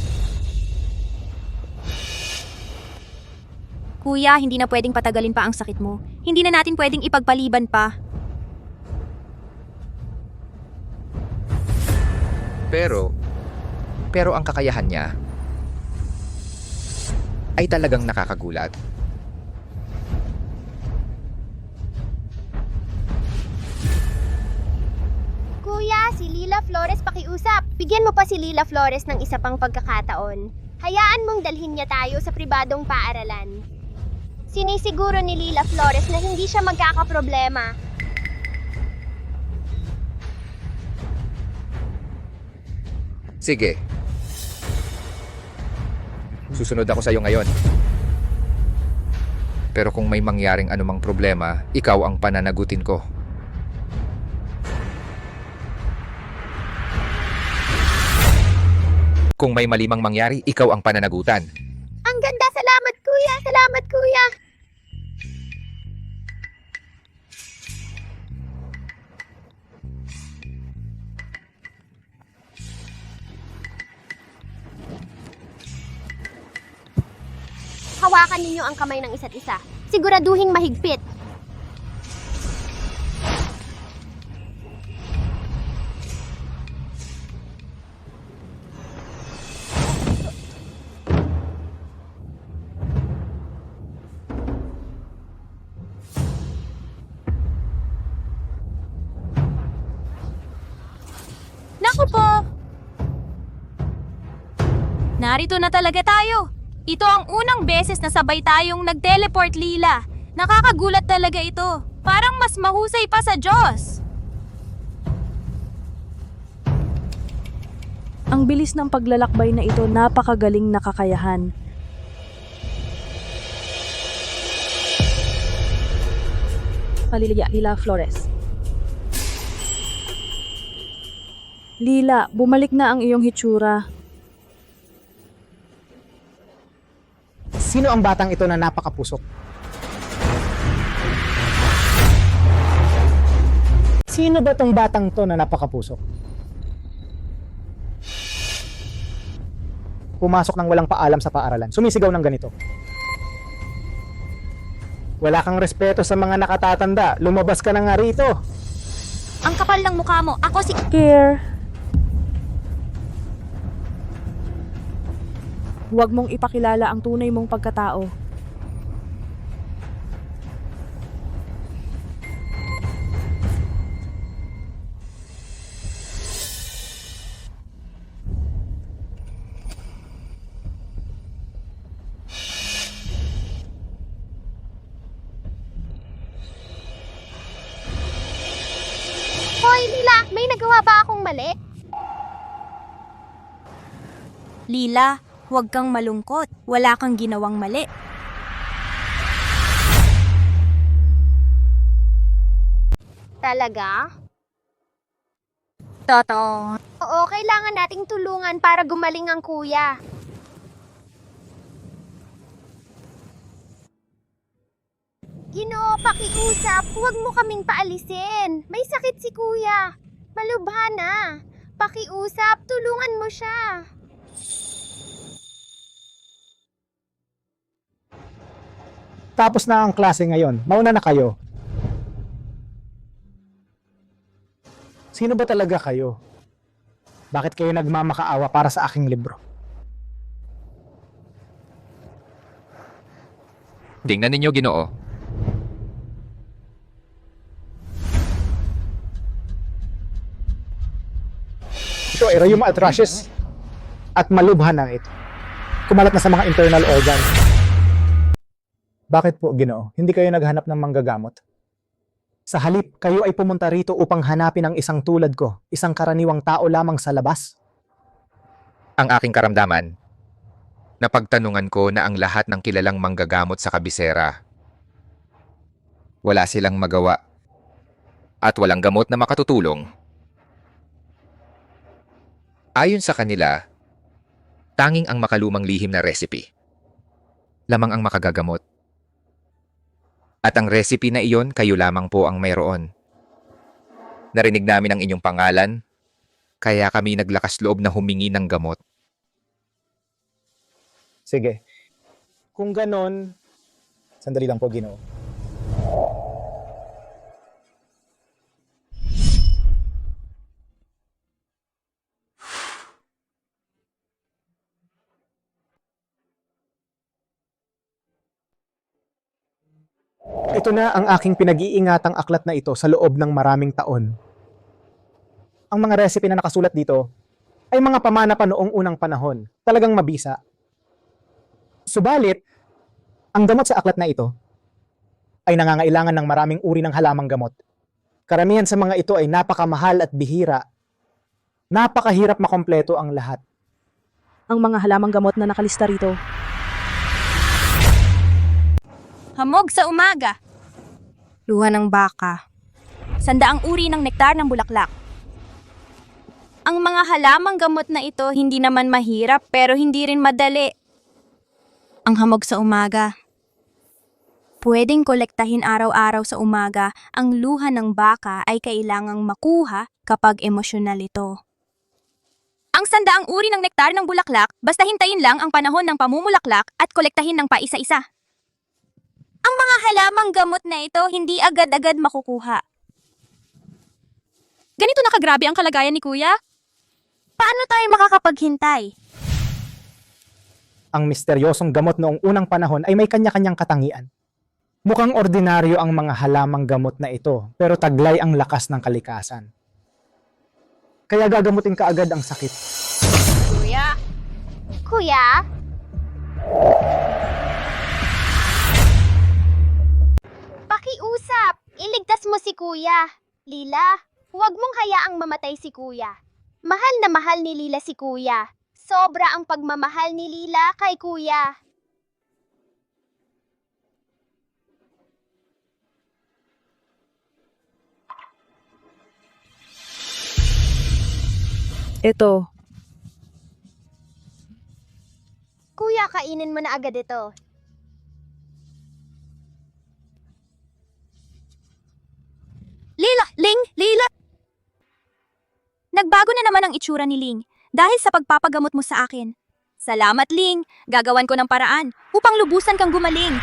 Speaker 5: Kuya, hindi na pwedeng patagalin pa ang sakit mo. Hindi na natin pwedeng ipagpaliban pa.
Speaker 10: Pero ang kakayahan niya ay talagang nakakagulat.
Speaker 1: Kuya, si Lila Flores pakiusap. Bigyan mo pa si Lila Flores ng isa pang pagkakataon. Hayaan mong dalhin niya tayo sa pribadong paaralan. Sinisiguro ni Lila Flores na hindi siya magkakaproblema.
Speaker 10: Sige. Susunod ako sa iyo ngayon. Pero kung may mangyaring anumang problema, ikaw ang pananagutin ko. Kung may malimang mangyari, ikaw ang pananagutan.
Speaker 1: Ang ganda! Salamat, kuya! Salamat, kuya! Hawakan ninyo ang kamay ng isa't isa. Siguraduhing mahigpit.
Speaker 5: Naku po! Narito na talaga tayo. Ito ang unang beses na sabay tayong nag-teleport, Lila. Nakakagulat talaga ito. Parang mas mahusay pa sa Diyos.
Speaker 3: Ang bilis ng paglalakbay na ito, napakagaling na kakayahan. Lila Flores. Lila, bumalik na ang iyong hitsura.
Speaker 4: Sino ang batang ito na napakapusok? Sino ba tong batang to na napakapusok? Pumasok ng walang paalam sa paaralan. Sumisigaw ng ganito. Wala kang respeto sa mga nakatatanda. Lumabas ka na nga rito.
Speaker 5: Ang kapal ng mukha mo. Ako si...
Speaker 3: Care. Huwag mong ipakilala ang tunay mong pagkatao.
Speaker 1: mali?
Speaker 5: Lila, huwag kang malungkot. Wala kang ginawang mali.
Speaker 1: Talaga?
Speaker 5: Totoo.
Speaker 1: Oo, kailangan nating tulungan para gumaling ang kuya. Ginoo, pakiusap. Huwag mo kaming paalisin. May sakit si kuya. Malubha na. Pakiusap, tulungan mo siya.
Speaker 4: Tapos na ang klase ngayon. Mauna na kayo. Sino ba talaga kayo? Bakit kayo nagmamakaawa para sa aking libro?
Speaker 10: Tingnan ninyo, Ginoo.
Speaker 4: Ito ay rheuma atrocious at malubha na ito. Kumalat na sa mga internal organs. Bakit po, Ginoo? Hindi kayo naghanap ng manggagamot? Sa halip, kayo ay pumunta rito upang hanapin ang isang tulad ko, isang karaniwang tao lamang sa labas?
Speaker 10: Ang aking karamdaman, napagtanungan ko na ang lahat ng kilalang manggagamot sa kabisera, wala silang magawa at walang gamot na makatutulong. Ayon sa kanila, tanging ang makalumang lihim na recipe lamang ang makagagamot. At ang recipe na iyon, kayo lamang po ang mayroon. Narinig namin ang inyong pangalan, kaya kami naglakas loob na humingi ng gamot.
Speaker 4: Sige. Kung ganon, sandali lang po, Ginoo. Ito na ang aking pinag-iingatang aklat na ito sa loob ng maraming taon. Ang mga recipe na nakasulat dito ay mga pamana pa noong unang panahon. Talagang mabisa. Subalit, ang gamot sa aklat na ito ay nangangailangan ng maraming uri ng halamang gamot. Karamihan sa mga ito ay napakamahal at bihira. Napakahirap makompleto ang lahat.
Speaker 3: Ang mga halamang gamot na nakalista rito.
Speaker 5: Hamog sa umaga. Luha ng baka. Sandaang uri ng nektar ng bulaklak. Ang mga halamang gamot na ito hindi naman mahirap pero hindi rin madali. Ang hamog sa umaga. Pwedeng kolektahin araw-araw sa umaga, ang luha ng baka ay kailangang makuha kapag emosyonal ito. Ang sandaang uri ng nektar ng bulaklak, basta hintayin lang ang panahon ng pamumulaklak at kolektahin ng paisa-isa. Ang mga halamang gamot na ito hindi agad-agad makukuha. Ganito na kagrabe ang kalagayan ni Kuya? Paano tayo makakapaghintay?
Speaker 4: Ang misteryosong gamot noong unang panahon ay may kanya-kanyang katangian. Mukhang ordinaryo ang mga halamang gamot na ito, pero taglay ang lakas ng kalikasan. Kaya gagamutin ka agad ang sakit.
Speaker 1: Kuya? Kuya? Pakiusap! Iligtas mo si Kuya. Lila, huwag mong hayaang mamatay si Kuya. Mahal na mahal ni Lila si Kuya. Sobra ang pagmamahal ni Lila kay Kuya.
Speaker 3: Ito,
Speaker 1: Kuya, kainin mo na agad ito.
Speaker 5: Lila! Nagbago na naman ang itsura ni Ling dahil sa pagpapagamot mo sa akin. Salamat, Ling. Gagawan ko ng paraan upang lubusan kang gumaling.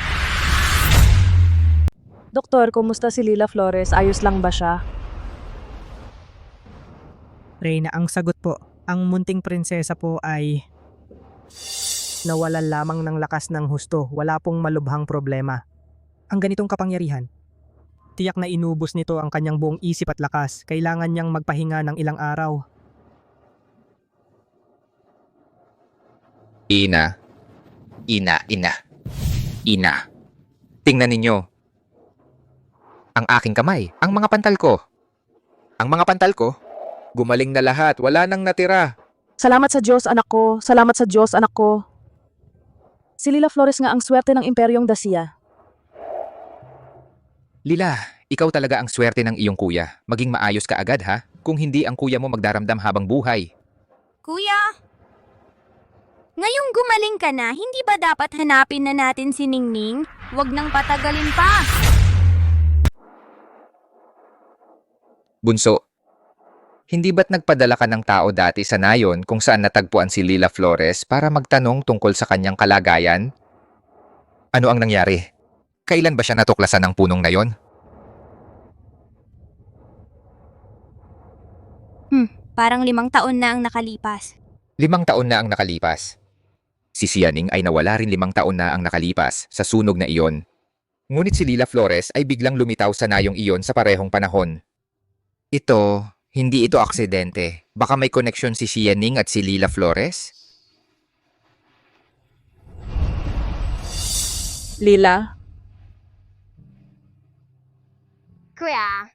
Speaker 3: Doktor, kumusta si Lila Flores? Ayos lang ba siya?
Speaker 17: Reyna, ang sagot po, ang munting prinsesa po ay nawalan lamang ng lakas ng husto. Wala pong malubhang problema. Ang ganitong kapangyarihan, tiyak na inubos nito ang kanyang buong isip at lakas. Kailangan niyang magpahinga ng ilang araw.
Speaker 10: Ina. Tingnan ninyo. Ang aking kamay, ang mga pantal ko. Ang mga pantal ko,
Speaker 7: Gumaling na lahat, wala nang natira.
Speaker 3: Salamat sa Diyos, anak ko. Salamat sa Diyos, anak ko. Si Lila Flores nga ang swerte ng imperyong Dacia.
Speaker 12: Lila, ikaw talaga ang swerte ng iyong kuya. Maging maayos ka agad ha, kung hindi ang kuya mo magdaramdam habang buhay.
Speaker 5: Kuya, ngayong gumaling ka na, hindi ba dapat hanapin na natin si Ningning? Huwag nang patagalin pa.
Speaker 12: Bunso, hindi ba't nagpadala ka ng tao dati sa nayon kung saan natagpuan si Lila Flores para magtanong tungkol sa kanyang kalagayan? Ano ang nangyari? Kailan ba siya natuklasan ng punong na yon?
Speaker 5: Parang 5 taon na ang nakalipas.
Speaker 12: 5 taon na ang nakalipas. Si Sianing ay nawala rin 5 taon na ang nakalipas sa sunog na iyon. Ngunit si Lila Flores ay biglang lumitaw sa nayong iyon sa parehong panahon. Hindi ito aksidente. Baka may koneksyon si Sianing at si Lila Flores?
Speaker 3: Lila,
Speaker 1: Kuya,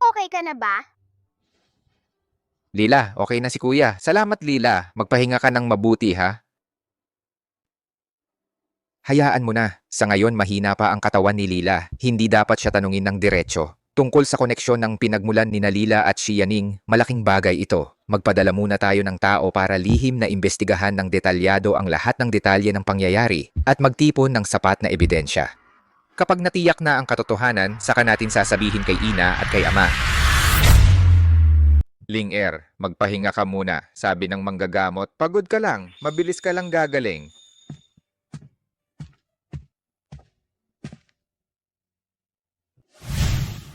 Speaker 1: okay ka na ba?
Speaker 12: Lila, okay na si kuya. Salamat Lila. Magpahinga ka ng mabuti ha. Hayaan mo na. Sa ngayon mahina pa ang katawan ni Lila. Hindi dapat siya tanungin ng diretso. Tungkol sa koneksyon ng pinagmulan ni Lila at Sianing, malaking bagay ito. Magpadala muna tayo ng tao para lihim na imbestigahan ng detalyado ang lahat ng detalye ng pangyayari at magtipon ng sapat na ebidensya. Kapag natiyak na ang katotohanan, saka natin sasabihin kay ina at kay ama. Ling-er, magpahinga ka muna. Sabi ng manggagamot, pagod ka lang, mabilis ka lang gagaling.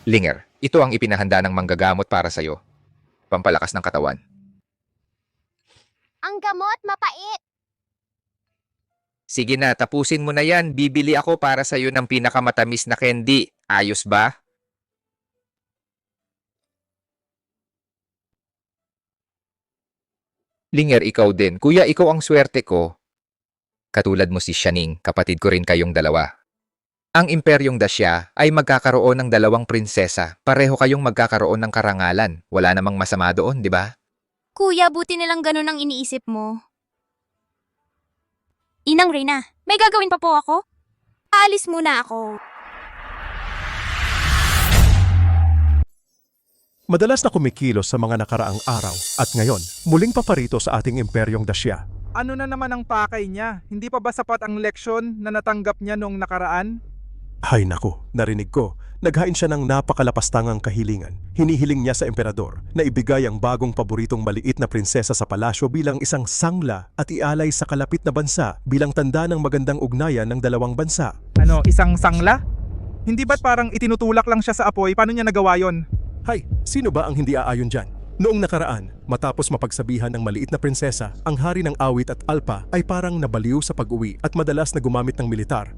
Speaker 12: Linger, ito ang ipinahanda ng manggagamot para sa'yo. Pampalakas ng katawan.
Speaker 1: Ang gamot mapait.
Speaker 12: Sige na, tapusin mo na yan. Bibili ako para sa'yo ng pinakamatamis na candy. Ayos ba? Linger, ikaw din. Kuya, ikaw ang swerte ko. Katulad mo si Sianing, kapatid ko rin kayong dalawa. Ang imperyong Dacia ay magkakaroon ng 2 prinsesa. Pareho kayong magkakaroon ng karangalan. Wala namang masama doon, di ba?
Speaker 5: Kuya, buti nilang ganun ang iniisip mo. Inang Reyna, may gagawin pa po ako? Aalis muna ako.
Speaker 22: Madalas na kumikilos sa mga nakaraang araw at ngayon, muling paparito sa ating imperyong Dacia.
Speaker 23: Ano na naman ang pakay niya? Hindi pa ba sapat ang leksyon na natanggap niya noong nakaraan?
Speaker 22: Hay nako, narinig ko. Naghain siya ng napakalapastangang kahilingan. Hinihiling niya sa emperador na ibigay ang bagong paboritong maliit na prinsesa sa palasyo bilang isang sangla at ialay sa kalapit na bansa bilang tanda ng magandang ugnayan ng 2 bansa.
Speaker 23: Ano, isang sangla? Hindi ba't parang itinutulak lang siya sa apoy? Paano niya nagawa yon?
Speaker 22: Hay, sino ba ang hindi aayon dyan? Noong nakaraan, matapos mapagsabihan ng maliit na prinsesa, ang hari ng awit at alpa ay parang nabaliw sa pag-uwi at madalas na gumamit ng militar.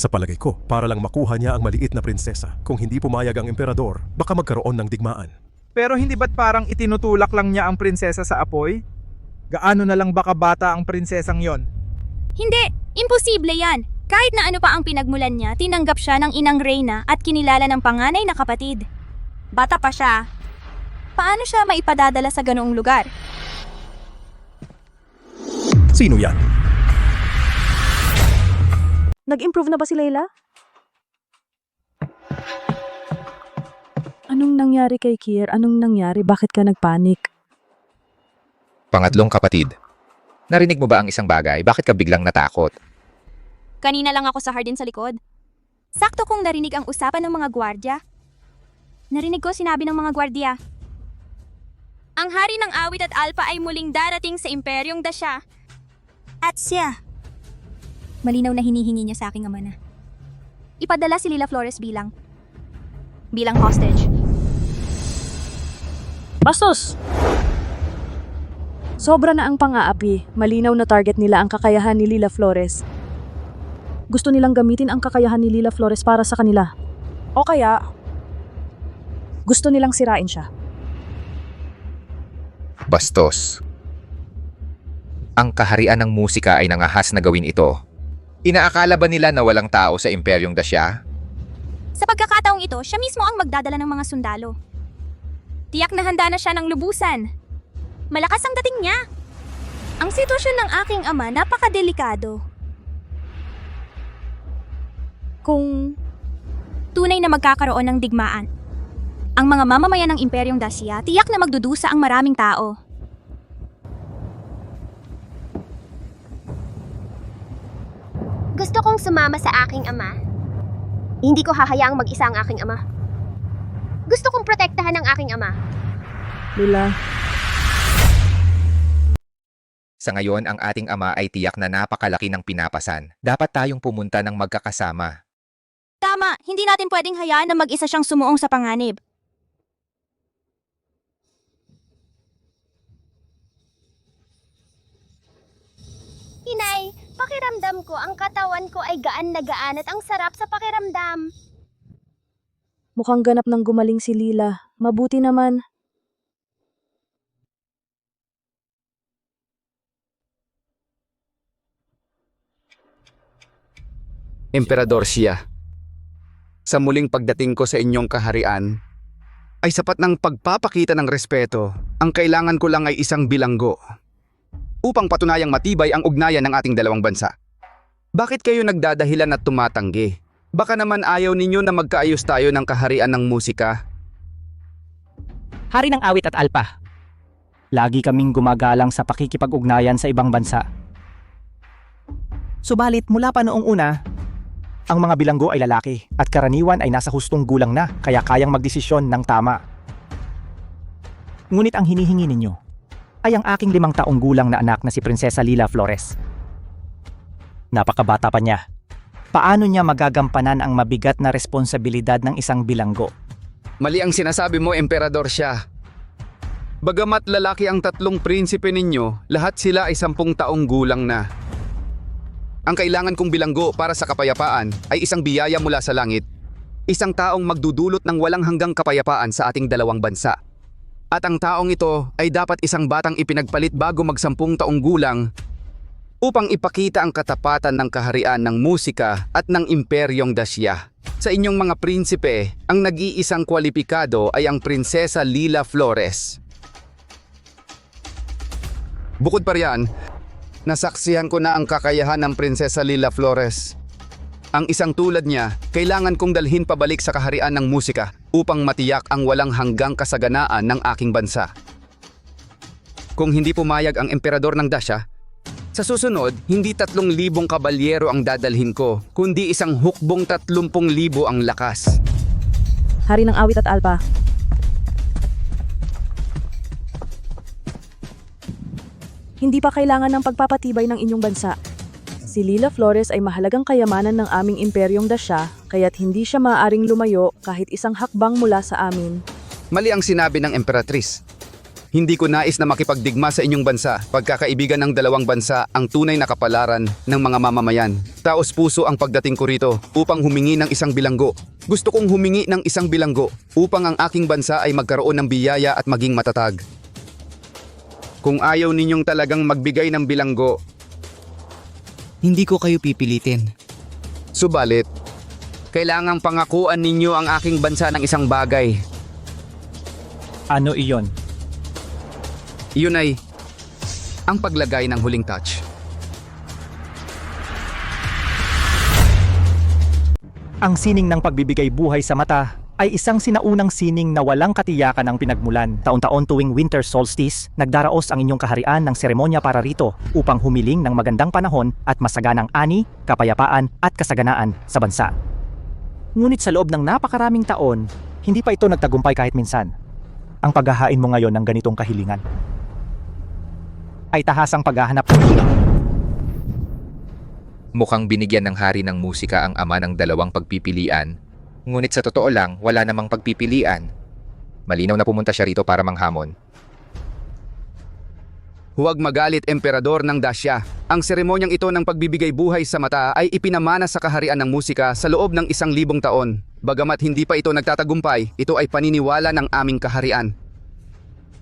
Speaker 22: Sa palagay ko, para lang makuha niya ang maliit na prinsesa. Kung hindi pumayag ang emperador, baka magkaroon ng digmaan.
Speaker 23: Pero hindi ba't parang itinutulak lang niya ang prinsesa sa apoy? Gaano na lang baka bata ang prinsesang yon?
Speaker 5: Hindi, imposible yan. Kahit na ano pa ang pinagmulan niya, tinanggap siya ng Inang Reyna at kinilala ng panganay na kapatid. Bata pa siya. Paano siya maipadadala sa ganoong lugar?
Speaker 22: Sino yan?
Speaker 3: nag-improve na ba si Layla? Anong nangyari kay Kier? Anong nangyari? Bakit ka nagpanik?
Speaker 12: Pangatlong kapatid. Narinig mo ba ang isang bagay? Bakit ka biglang natakot?
Speaker 5: Kanina lang ako sa hardin sa likod. Sakto kong narinig ang usapan ng mga gwardya. Narinig ko sinabi ng mga gwardya. Ang hari ng awit at alpa ay muling darating sa imperyong Dacia. At siya. Malinaw na hinihingi niya sa aking ama na. Ipadala si Lila Flores bilang hostage.
Speaker 3: Bastos! Sobra na ang pang-aapi. Malinaw na target nila ang kakayahan ni Lila Flores. Gusto nilang gamitin ang kakayahan ni Lila Flores para sa kanila. O kaya, gusto nilang sirain siya.
Speaker 12: Bastos. Ang kaharian ng musika ay nangahas na gawin ito. Inaakala ba nila na walang tao sa imperyong Dacia?
Speaker 5: Sa pagkakataong ito, siya mismo ang magdadala ng mga sundalo. Tiyak na handa na siya ng lubusan. Malakas ang dating niya. Ang sitwasyon ng aking ama napakadelikado. Kung tunay na magkakaroon ng digmaan, ang mga mamamayan ng Imperyong Dacia tiyak na magdudusa ang maraming tao.
Speaker 1: Gusto kong sumama sa aking ama. Hindi ko hahayaang mag-isa ang aking ama. Gusto kong protektahan ang aking ama.
Speaker 3: Lila,
Speaker 7: Sa ngayon, ang ating ama ay tiyak na napakalaki ng pinapasan. Dapat tayong pumunta ng magkakasama.
Speaker 5: Tama, hindi natin pwedeng hayaan na mag-isa siyang sumuong sa panganib.
Speaker 1: Inay, pakiramdam ko ang katawan ko ay gaan na gaan at ang sarap sa pakiramdam.
Speaker 3: mukhang ganap ng gumaling si Lila. Mabuti naman.
Speaker 13: Emperador siya. Sa muling pagdating ko sa inyong kaharian, ay sapat ng pagpapakita ng respeto. Ang kailangan ko lang ay isang bilanggo upang patunayang matibay ang ugnayan ng ating dalawang bansa. Bakit kayo nagdadahilan at tumatanggi? Baka naman ayaw ninyo na magkaayos tayo ng kaharian ng musika?
Speaker 11: Hari ng awit at alpa. Lagi kaming gumagalang sa pakikipag-ugnayan sa ibang bansa. Subalit mula pa noong una, ang mga bilanggo ay lalaki at karaniwan ay nasa hustong gulang na kaya kayang magdesisyon ng tama. Ngunit ang hinihingi ninyo ay ang aking 5 taong gulang na anak na si Prinsesa Lila Flores. Napakabata pa niya. Paano niya magagampanan ang mabigat na responsibilidad ng isang bilanggo?
Speaker 13: Mali ang sinasabi mo, Emperador siya. Bagamat lalaki ang 3 prinsipe ninyo, lahat sila ay 10 taong gulang na. Ang kailangan kong bilanggo para sa kapayapaan ay isang biyaya mula sa langit. Isang taong magdudulot ng walang hanggang kapayapaan sa ating dalawang bansa. At ang taong ito ay dapat isang batang ipinagpalit bago mag-10 taong gulang upang ipakita ang katapatan ng kaharian ng musika at ng Imperyong Dacia. Sa inyong mga prinsipe, ang nag-iisang kwalipikado ay ang Prinsesa Lila Flores. Bukod pa riyan, nasaksihan ko na ang kakayahan ng Prinsesa Lila Flores. Ang isang tulad niya, kailangan kong dalhin pabalik sa kaharian ng musika upang matiyak ang walang hanggang kasaganaan ng aking bansa. Kung hindi pumayag ang emperador ng Dacia, sa susunod, hindi 3,000 kabalyero ang dadalhin ko, kundi isang hukbong 30,000 ang lakas.
Speaker 3: Hari ng awit at alpa. Hindi pa kailangan ng pagpapatibay ng inyong bansa. Si Lila Flores ay mahalagang kayamanan ng aming Imperyong Dacia, kaya't hindi siya maaaring lumayo kahit isang hakbang mula sa amin.
Speaker 13: Mali ang sinabi ng emperatrice. Hindi ko nais na makipagdigma sa inyong bansa. Pagkakaibigan ng dalawang bansa ang tunay na kapalaran ng mga mamamayan. Taos puso ang pagdating ko rito upang humingi ng isang bilanggo. Gusto kong humingi ng isang bilanggo upang ang aking bansa ay magkaroon ng biyaya at maging matatag. Kung ayaw ninyong talagang magbigay ng bilanggo, hindi ko kayo pipilitin. Subalit, kailangang pangakuan ninyo ang aking bansa ng isang bagay.
Speaker 11: Ano iyon?
Speaker 13: Iyon ay ang paglagay ng huling touch.
Speaker 11: Ang sining ng pagbibigay buhay sa mata ay isang sinaunang sining na walang katiyakan ang pinagmulan. Taon-taon tuwing winter solstice, nagdaraos ang inyong kaharian ng seremonya para rito upang humiling ng magandang panahon at masaganang ani, kapayapaan at kasaganaan sa bansa. Ngunit sa loob ng napakaraming taon, hindi pa ito nagtagumpay kahit minsan. Ang paghahain mo ngayon ng ganitong kahilingan ay tahasang paghahanap.
Speaker 7: Mukhang binigyan ng hari ng musika ang ama ng 2 pagpipilian. Ngunit sa totoo lang, wala namang pagpipilian. Malinaw na pumunta siya rito para manghamon.
Speaker 13: Huwag magalit, Emperador ng Dacia. Ang seremonyang ito ng pagbibigay buhay sa mata ay ipinamana sa kaharian ng musika sa loob ng 1,000 taon. Bagamat hindi pa ito nagtatagumpay, ito ay paniniwala ng aming kaharian.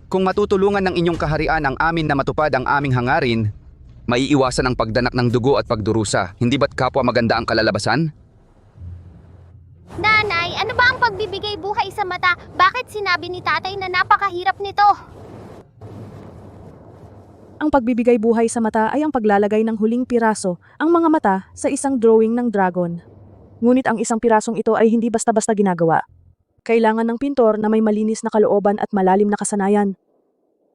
Speaker 13: Kung matutulungan ng inyong kaharian ang amin na matupad ang aming hangarin, maiiwasan ang pagdanak ng dugo at pagdurusa. Hindi ba't kapwa maganda ang kalalabasan?
Speaker 1: Nanay, ano ba ang pagbibigay buhay sa mata? Bakit sinabi ni tatay na napakahirap nito?
Speaker 3: Ang pagbibigay buhay sa mata ay ang paglalagay ng huling piraso, ang mga mata, sa isang drawing ng dragon. Ngunit ang isang pirasong ito ay hindi basta-basta ginagawa. Kailangan ng pintor na may malinis na kalooban at malalim na kasanayan.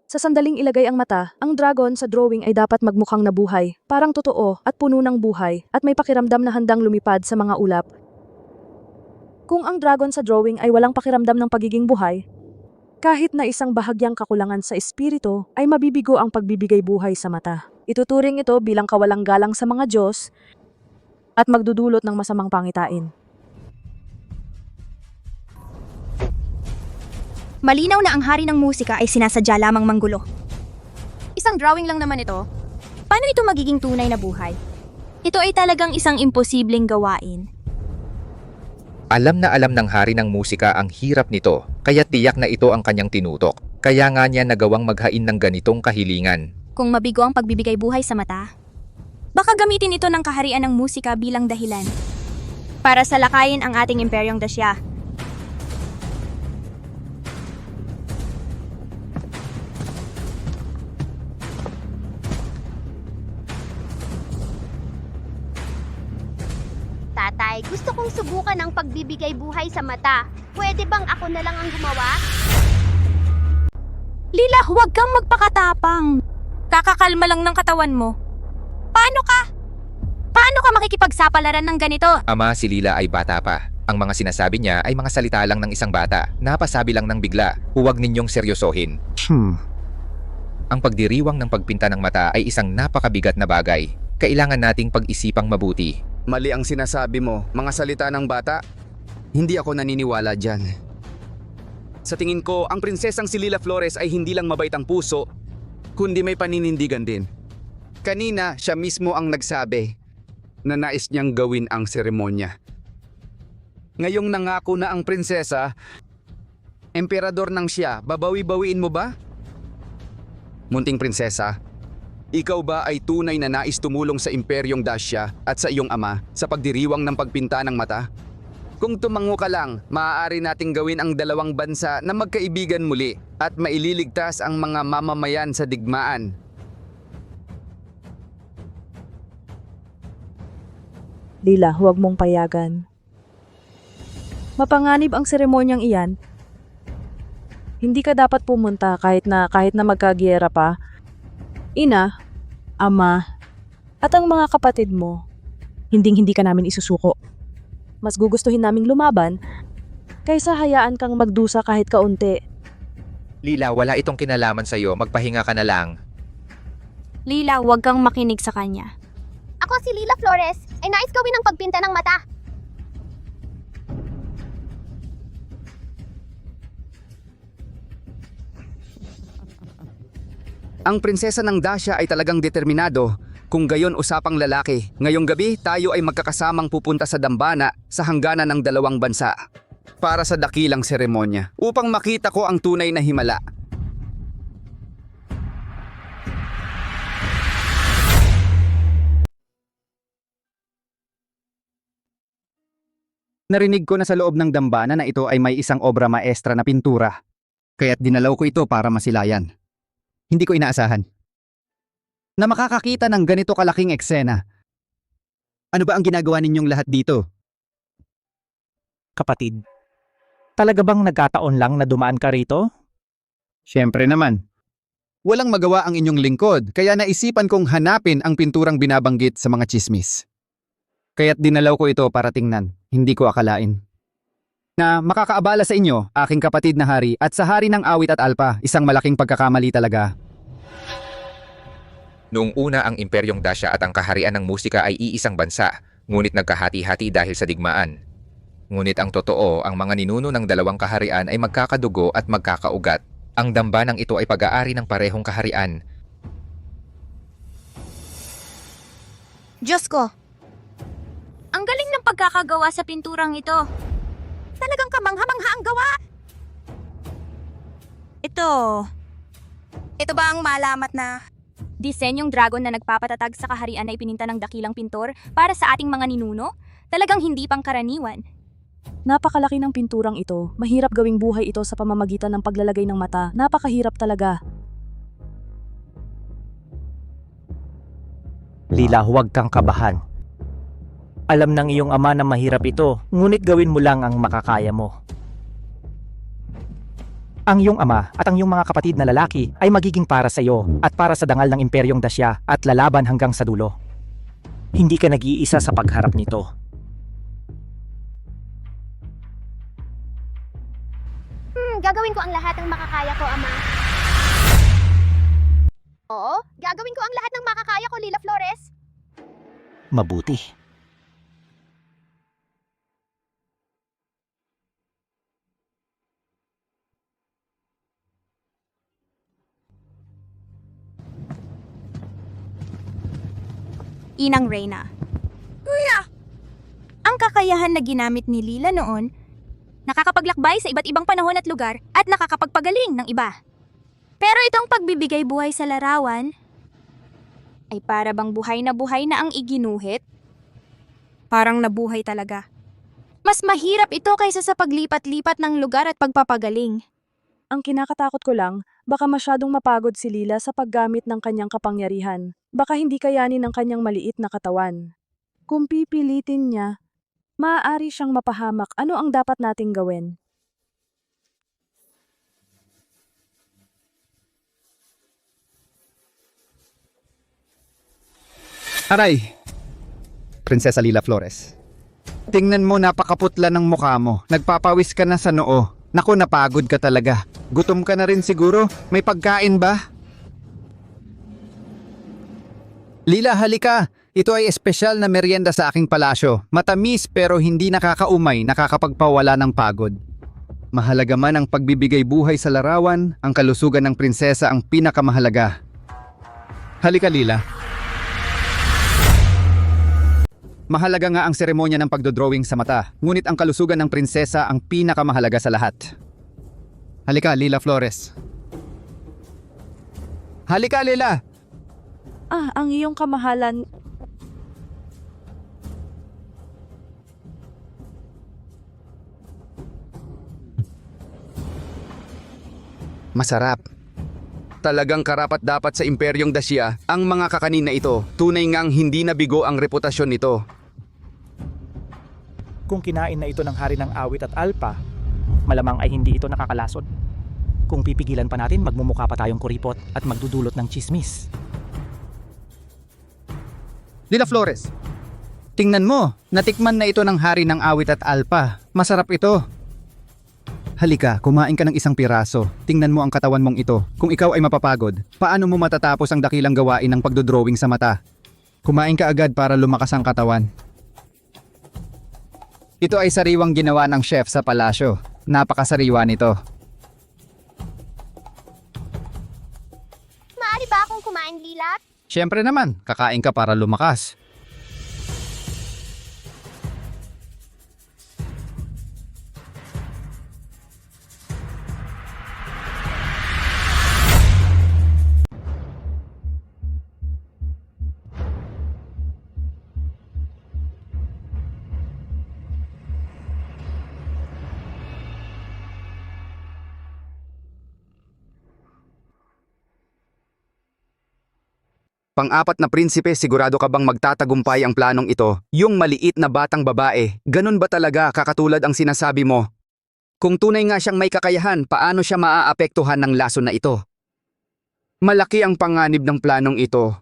Speaker 3: Sa sandaling ilagay ang mata, ang dragon sa drawing ay dapat magmukhang nabuhay, parang totoo at puno ng buhay, at may pakiramdam na handang lumipad sa mga ulap. Kung ang dragon sa drawing ay walang pakiramdam ng pagiging buhay, kahit na isang bahagyang kakulangan sa espiritu, ay mabibigo ang pagbibigay buhay sa mata. Ituturing ito bilang kawalang galang sa mga Diyos at magdudulot ng masamang pangitain.
Speaker 5: Malinaw na ang hari ng musika ay sinasadya lamang manggulo. Isang drawing lang naman ito. Paano ito magiging tunay na buhay? Ito ay talagang isang imposibleng gawain.
Speaker 7: Alam na alam ng hari ng musika ang hirap nito, kaya tiyak na ito ang kanyang tinutok. Kaya nga niya nagawang maghain ng ganitong kahilingan.
Speaker 5: Kung mabigo ang pagbibigay buhay sa mata, baka gamitin ito ng kaharian ng musika bilang dahilan para salakayin ang ating imperyong Dasya.
Speaker 1: Tatay, gusto kong subukan ang pagbibigay buhay sa mata. Pwede bang ako na lang ang gumawa?
Speaker 5: Lila, huwag kang magpakatapang. Kakakalma lang ng katawan mo. Paano ka makikipagsapalaran ng ganito?
Speaker 7: Ama, si Lila ay bata pa. Ang mga sinasabi niya ay mga salita lang ng isang bata. Napasabi lang ng bigla. Huwag ninyong seryosohin. Ang pagdiriwang ng pagpinta ng mata ay isang napakabigat na bagay. Kailangan nating pag-isipang mabuti.
Speaker 13: Mali ang sinasabi mo, mga salita ng bata. Hindi ako naniniwala dyan. Sa tingin ko, ang prinsesang si Lila Flores ay hindi lang mabait ang puso, kundi may paninindigan din. Kanina, siya mismo ang nagsabi na nais niyang gawin ang seremonya. Ngayong nangako na ang prinsesa, emperador nang siya, babawi-bawiin mo ba? Munting prinsesa, ikaw ba ay tunay na nais tumulong sa imperyong Dasya at sa iyong ama sa pagdiriwang ng pagpinta ng mata? Kung tumango ka lang, maaari nating gawin ang dalawang bansa na magkaibigan muli at maililigtas ang mga mamamayan sa digmaan.
Speaker 3: Lila, huwag mong payagan. Mapanganib ang seremonyang iyan. Hindi ka dapat pumunta kahit na magkagiyera pa. Ina, ama, at ang mga kapatid mo, hindi ka namin isusuko. Mas gugustuhin naming lumaban kaysa hayaan kang magdusa kahit kaunti.
Speaker 7: Lila, wala itong kinalaman sa'yo. Magpahinga ka na lang.
Speaker 5: Lila, huwag kang makinig sa kanya.
Speaker 1: Ako si Lila Flores, ay nais gawin ang pagpinta ng mata.
Speaker 13: Ang prinsesa ng Dasya ay talagang determinado. Kung gayon usapang lalaki, ngayong gabi tayo ay magkakasamang pupunta sa dambana sa hangganan ng dalawang bansa para sa dakilang seremonya upang makita ko ang tunay na himala.
Speaker 20: Narinig ko na sa loob ng dambana na ito ay may isang obra maestra na pintura. Kaya't dinalaw ko ito para masilayan. Hindi ko inaasahan na makakakita ng ganito kalaking eksena. Ano ba ang ginagawa ninyong lahat dito?
Speaker 11: Kapatid, talaga bang nagkataon lang na dumaan ka rito?
Speaker 20: Siyempre naman. Walang magawa ang inyong lingkod, kaya naisipan kong hanapin ang pinturang binabanggit sa mga tsismis. Kaya't dinalaw ko ito para tingnan, hindi ko akalain na makakaabala sa inyo, aking kapatid na hari, at sa hari ng awit at alpa, isang malaking pagkakamali talaga.
Speaker 7: Noong una ang imperyong Dasya at ang kaharian ng musika ay iisang bansa, ngunit nagkahati-hati dahil sa digmaan. Ngunit ang totoo, ang mga ninuno ng dalawang kaharian ay magkakadugo at magkakaugat. Ang dambanang ito ay pag-aari ng parehong kaharian.
Speaker 5: Diyos ko! Ang galing ng pagkakagawa sa pinturang ito. Talagang kamangha-mangha ang gawa. Ito ba ang malamat na disenyong dragon na nagpapatatag sa kaharian na ipininta ng dakilang pintor para sa ating mga ninuno? Talagang hindi pangkaraniwan.
Speaker 3: Napakalaki ng pinturang ito. Mahirap gawing buhay ito sa pamamagitan ng paglalagay ng mata. Napakahirap talaga.
Speaker 11: Lila, huwag kang kabahan. Alam ng iyong ama na mahirap ito, ngunit gawin mo lang ang makakaya mo. Ang iyong ama at ang iyong mga kapatid na lalaki ay magiging para sa iyo at para sa dangal ng imperyong Dasya at lalaban hanggang sa dulo. Hindi ka nag-iisa sa pagharap nito.
Speaker 1: Gagawin ko ang lahat ng makakaya ko, Ama. Oo, gagawin ko ang lahat ng makakaya ko, Lila Flores.
Speaker 11: Mabuti.
Speaker 5: Inang Reyna. Kuya! Ang kakayahan na ginamit ni Lila noon, nakakapaglakbay sa iba't ibang panahon at lugar at nakakapagpagaling ng iba. Pero itong pagbibigay buhay sa larawan, ay para bang buhay na ang iginuhit? Parang nabuhay talaga. Mas mahirap ito kaysa sa paglipat-lipat ng lugar at pagpapagaling.
Speaker 3: Ang kinakatakot ko lang, baka masyadong mapagod si Lila sa paggamit ng kanyang kapangyarihan. Baka hindi kayanin ng kanyang maliit na katawan. Kung pipilitin niya, maaari siyang mapahamak. Ano ang dapat nating gawin?
Speaker 20: Aray! Prinsesa Lila Flores. Tingnan mo, napakaputla ng mukha mo. Nagpapawis ka na sa noo. Naku, napagod ka talaga. Gutom ka na rin siguro. May pagkain ba? Lila, halika. Ito ay espesyal na merienda sa aking palasyo. Matamis pero hindi nakakaumay, nakakapagpawala ng pagod. Mahalaga man ang pagbibigay buhay sa larawan, ang kalusugan ng prinsesa ang pinakamahalaga. Halika, Lila. Mahalaga nga ang seremonya ng pagdodrawing sa mata, ngunit ang kalusugan ng prinsesa ang pinakamahalaga sa lahat. Halika, Lila Flores. Halika, Lila!
Speaker 3: Ang iyong kamahalan.
Speaker 13: Masarap. Talagang karapat-dapat sa imperyong Dasya ang mga kakanin na ito. Tunay ngang hindi nabigo ang reputasyon nito.
Speaker 11: Kung kinain na ito ng hari ng awit at alpa, malamang ay hindi ito nakakalasot. Kung pipigilan pa natin, magmumukha pa tayong kuripot at magdudulot ng chismis.
Speaker 20: Lila Flores, tingnan mo, natikman na ito ng hari ng awit at alpa. Masarap ito. Halika, kumain ka ng isang piraso. Tingnan mo ang katawan mong ito. Kung ikaw ay mapapagod, paano mo matatapos ang dakilang gawain ng pagdodrawing sa mata? Kumain ka agad para lumakas ang katawan. Ito ay sariwang ginawa ng chef sa palasyo. Napakasariwa nito.
Speaker 1: Maaari ba akong kumain, Lila?
Speaker 20: Siyempre naman, kakain ka para lumakas.
Speaker 13: Pang-apat na prinsipe, sigurado ka bang magtatagumpay ang planong ito? Yung maliit na batang babae, ganun ba talaga kakatulad ang sinasabi mo? Kung tunay nga siyang may kakayahan, paano siya maaapektuhan ng lason na ito? Malaki ang panganib ng planong ito.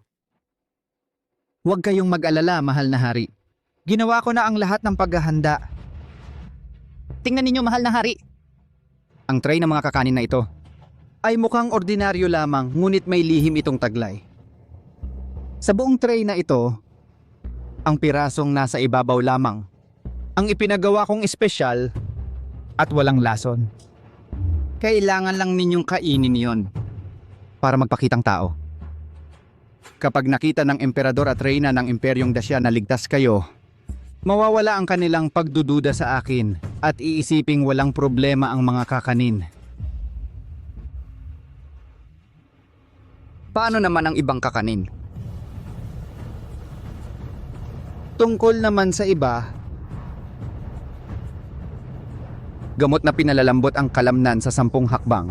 Speaker 20: Huwag kayong mag-alala, mahal na hari. Ginawa ko na ang lahat ng paghahanda. Tingnan ninyo, mahal na hari. Ang tray ng mga kakanin na ito ay mukhang ordinaryo lamang, ngunit may lihim itong taglay. Sa buong tray na ito, ang pirasong nasa ibabaw lamang ang ipinagawa kong espesyal at walang lason. Kailangan lang ninyong kainin yon para magpakitang tao. Kapag nakita ng emperador at reyna ng imperyong Dasya na ligtas kayo, mawawala ang kanilang pagdududa sa akin at iisiping walang problema ang mga kakanin.
Speaker 13: Paano naman ang ibang kakanin?
Speaker 20: Tungkol naman sa iba, gamot na pinalalambot ang kalamnan sa 10 hakbang,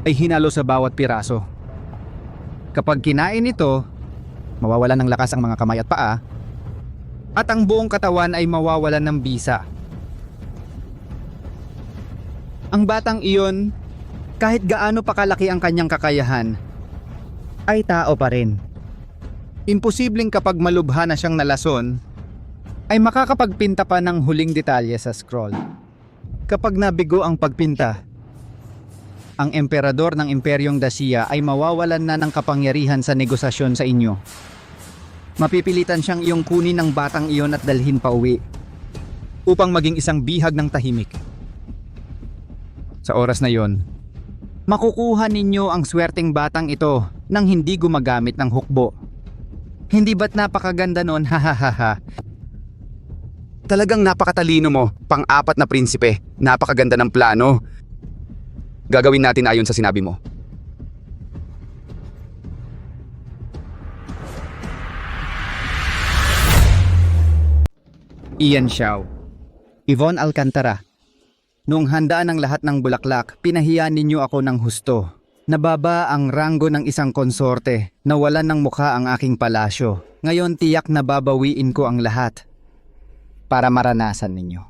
Speaker 20: ay hinalo sa bawat piraso. Kapag kinain ito, mawawalan ng lakas ang mga kamay at paa, at ang buong katawan ay mawawalan ng bisa. Ang batang iyon, kahit gaano pa kalaki ang kanyang kakayahan, ay tao pa rin. Imposibleng kapag malubha na siyang nalason, ay makakapagpinta pa ng huling detalye sa scroll. Kapag nabigo ang pagpinta, ang emperador ng Imperyong Dacia ay mawawalan na ng kapangyarihan sa negosasyon sa inyo. Mapipilitan siyang iyong kunin ng batang iyon at dalhin pa uwi upang maging isang bihag ng tahimik. Sa oras na yon, makukuha ninyo ang swerteng batang ito nang hindi gumagamit ng hukbo. Hindi ba't napakaganda noon? Hahaha.
Speaker 13: Talagang napakatalino mo, pang-apat na prinsipe. Napakaganda ng plano. Gagawin natin ayon sa sinabi mo.
Speaker 20: Ian Xiao, Yvonne Alcantara. Noong handaan ng lahat ng bulaklak, pinahiya ninyo ako ng husto. Nababa ang ranggo ng isang konsorte, nawalan ng mukha ang aking palasyo. Ngayon tiyak na babawiin ko ang lahat para maranasan ninyo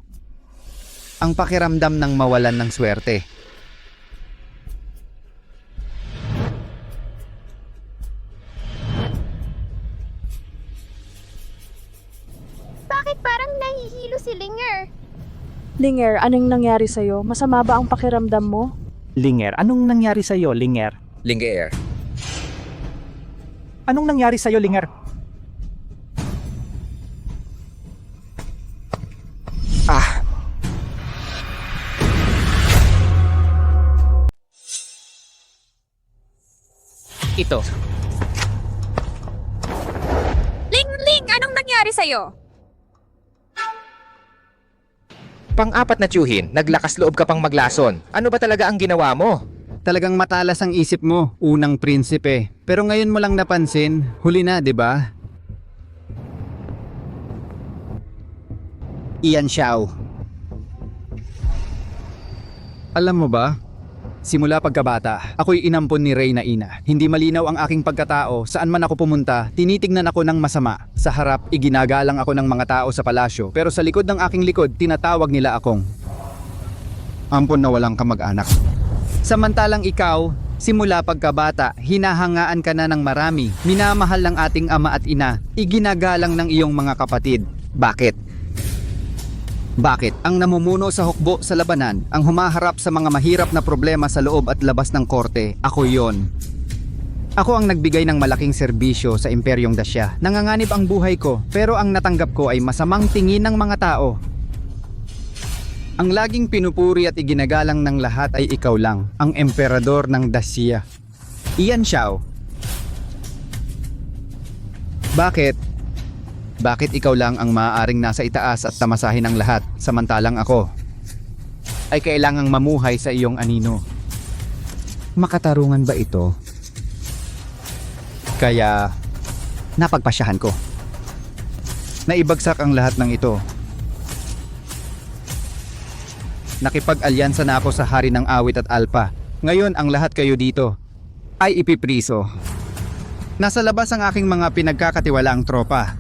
Speaker 20: ang pakiramdam ng mawalan ng swerte.
Speaker 1: Bakit parang nahihilo si Linger?
Speaker 3: Linger, anong nangyari sa'yo? Masama ba ang pakiramdam mo?
Speaker 11: Linger, anong nangyari sa'yo, Linger?
Speaker 7: Linger.
Speaker 11: Anong nangyari sa'yo, Linger?
Speaker 12: Ito.
Speaker 5: Ling, anong nangyari sa'yo?
Speaker 7: Pang-apat na tiyuhin, naglakas loob ka pang maglason. Ano ba talaga ang ginawa mo?
Speaker 20: Talagang matalas ang isip mo, unang prinsipe. Pero ngayon mo lang napansin, huli na, di ba? Ian Xiao. Alam mo ba, simula pagkabata, ako'y inampon ni Reyna Ina. Hindi malinaw ang aking pagkatao, saan man ako pumunta, tinitignan ako ng masama. Sa harap, iginagalang ako ng mga tao sa palasyo, pero sa likod ng aking likod, tinatawag nila akong ampon na walang kamag-anak. Samantalang ikaw, simula pagkabata, hinahangaan ka na ng marami, minamahal ng ating ama at ina, iginagalang ng iyong mga kapatid. Bakit? Bakit ang namumuno sa hukbo sa labanan, ang humaharap sa mga mahirap na problema sa loob at labas ng korte, ako yon. Ako ang nagbigay ng malaking serbisyo sa Imperyong Dacia. Nanganganib ang buhay ko, pero ang natanggap ko ay masamang tingin ng mga tao. Ang laging pinupuri at iginagalang ng lahat ay ikaw lang, ang emperador ng Dacia. Ian Xiao. Bakit? Bakit ikaw lang ang maaaring nasa itaas at tamasahin ang lahat, samantalang ako ay kailangang mamuhay sa iyong anino? Makatarungan ba ito? Kaya napagpasyahan ko. Naibagsak ang lahat ng ito. Nakipag-alyansa na ako sa hari ng awit at alpa. Ngayon ang lahat kayo dito ay ipipriso. Nasa labas ang aking mga pinagkakatiwalaang tropa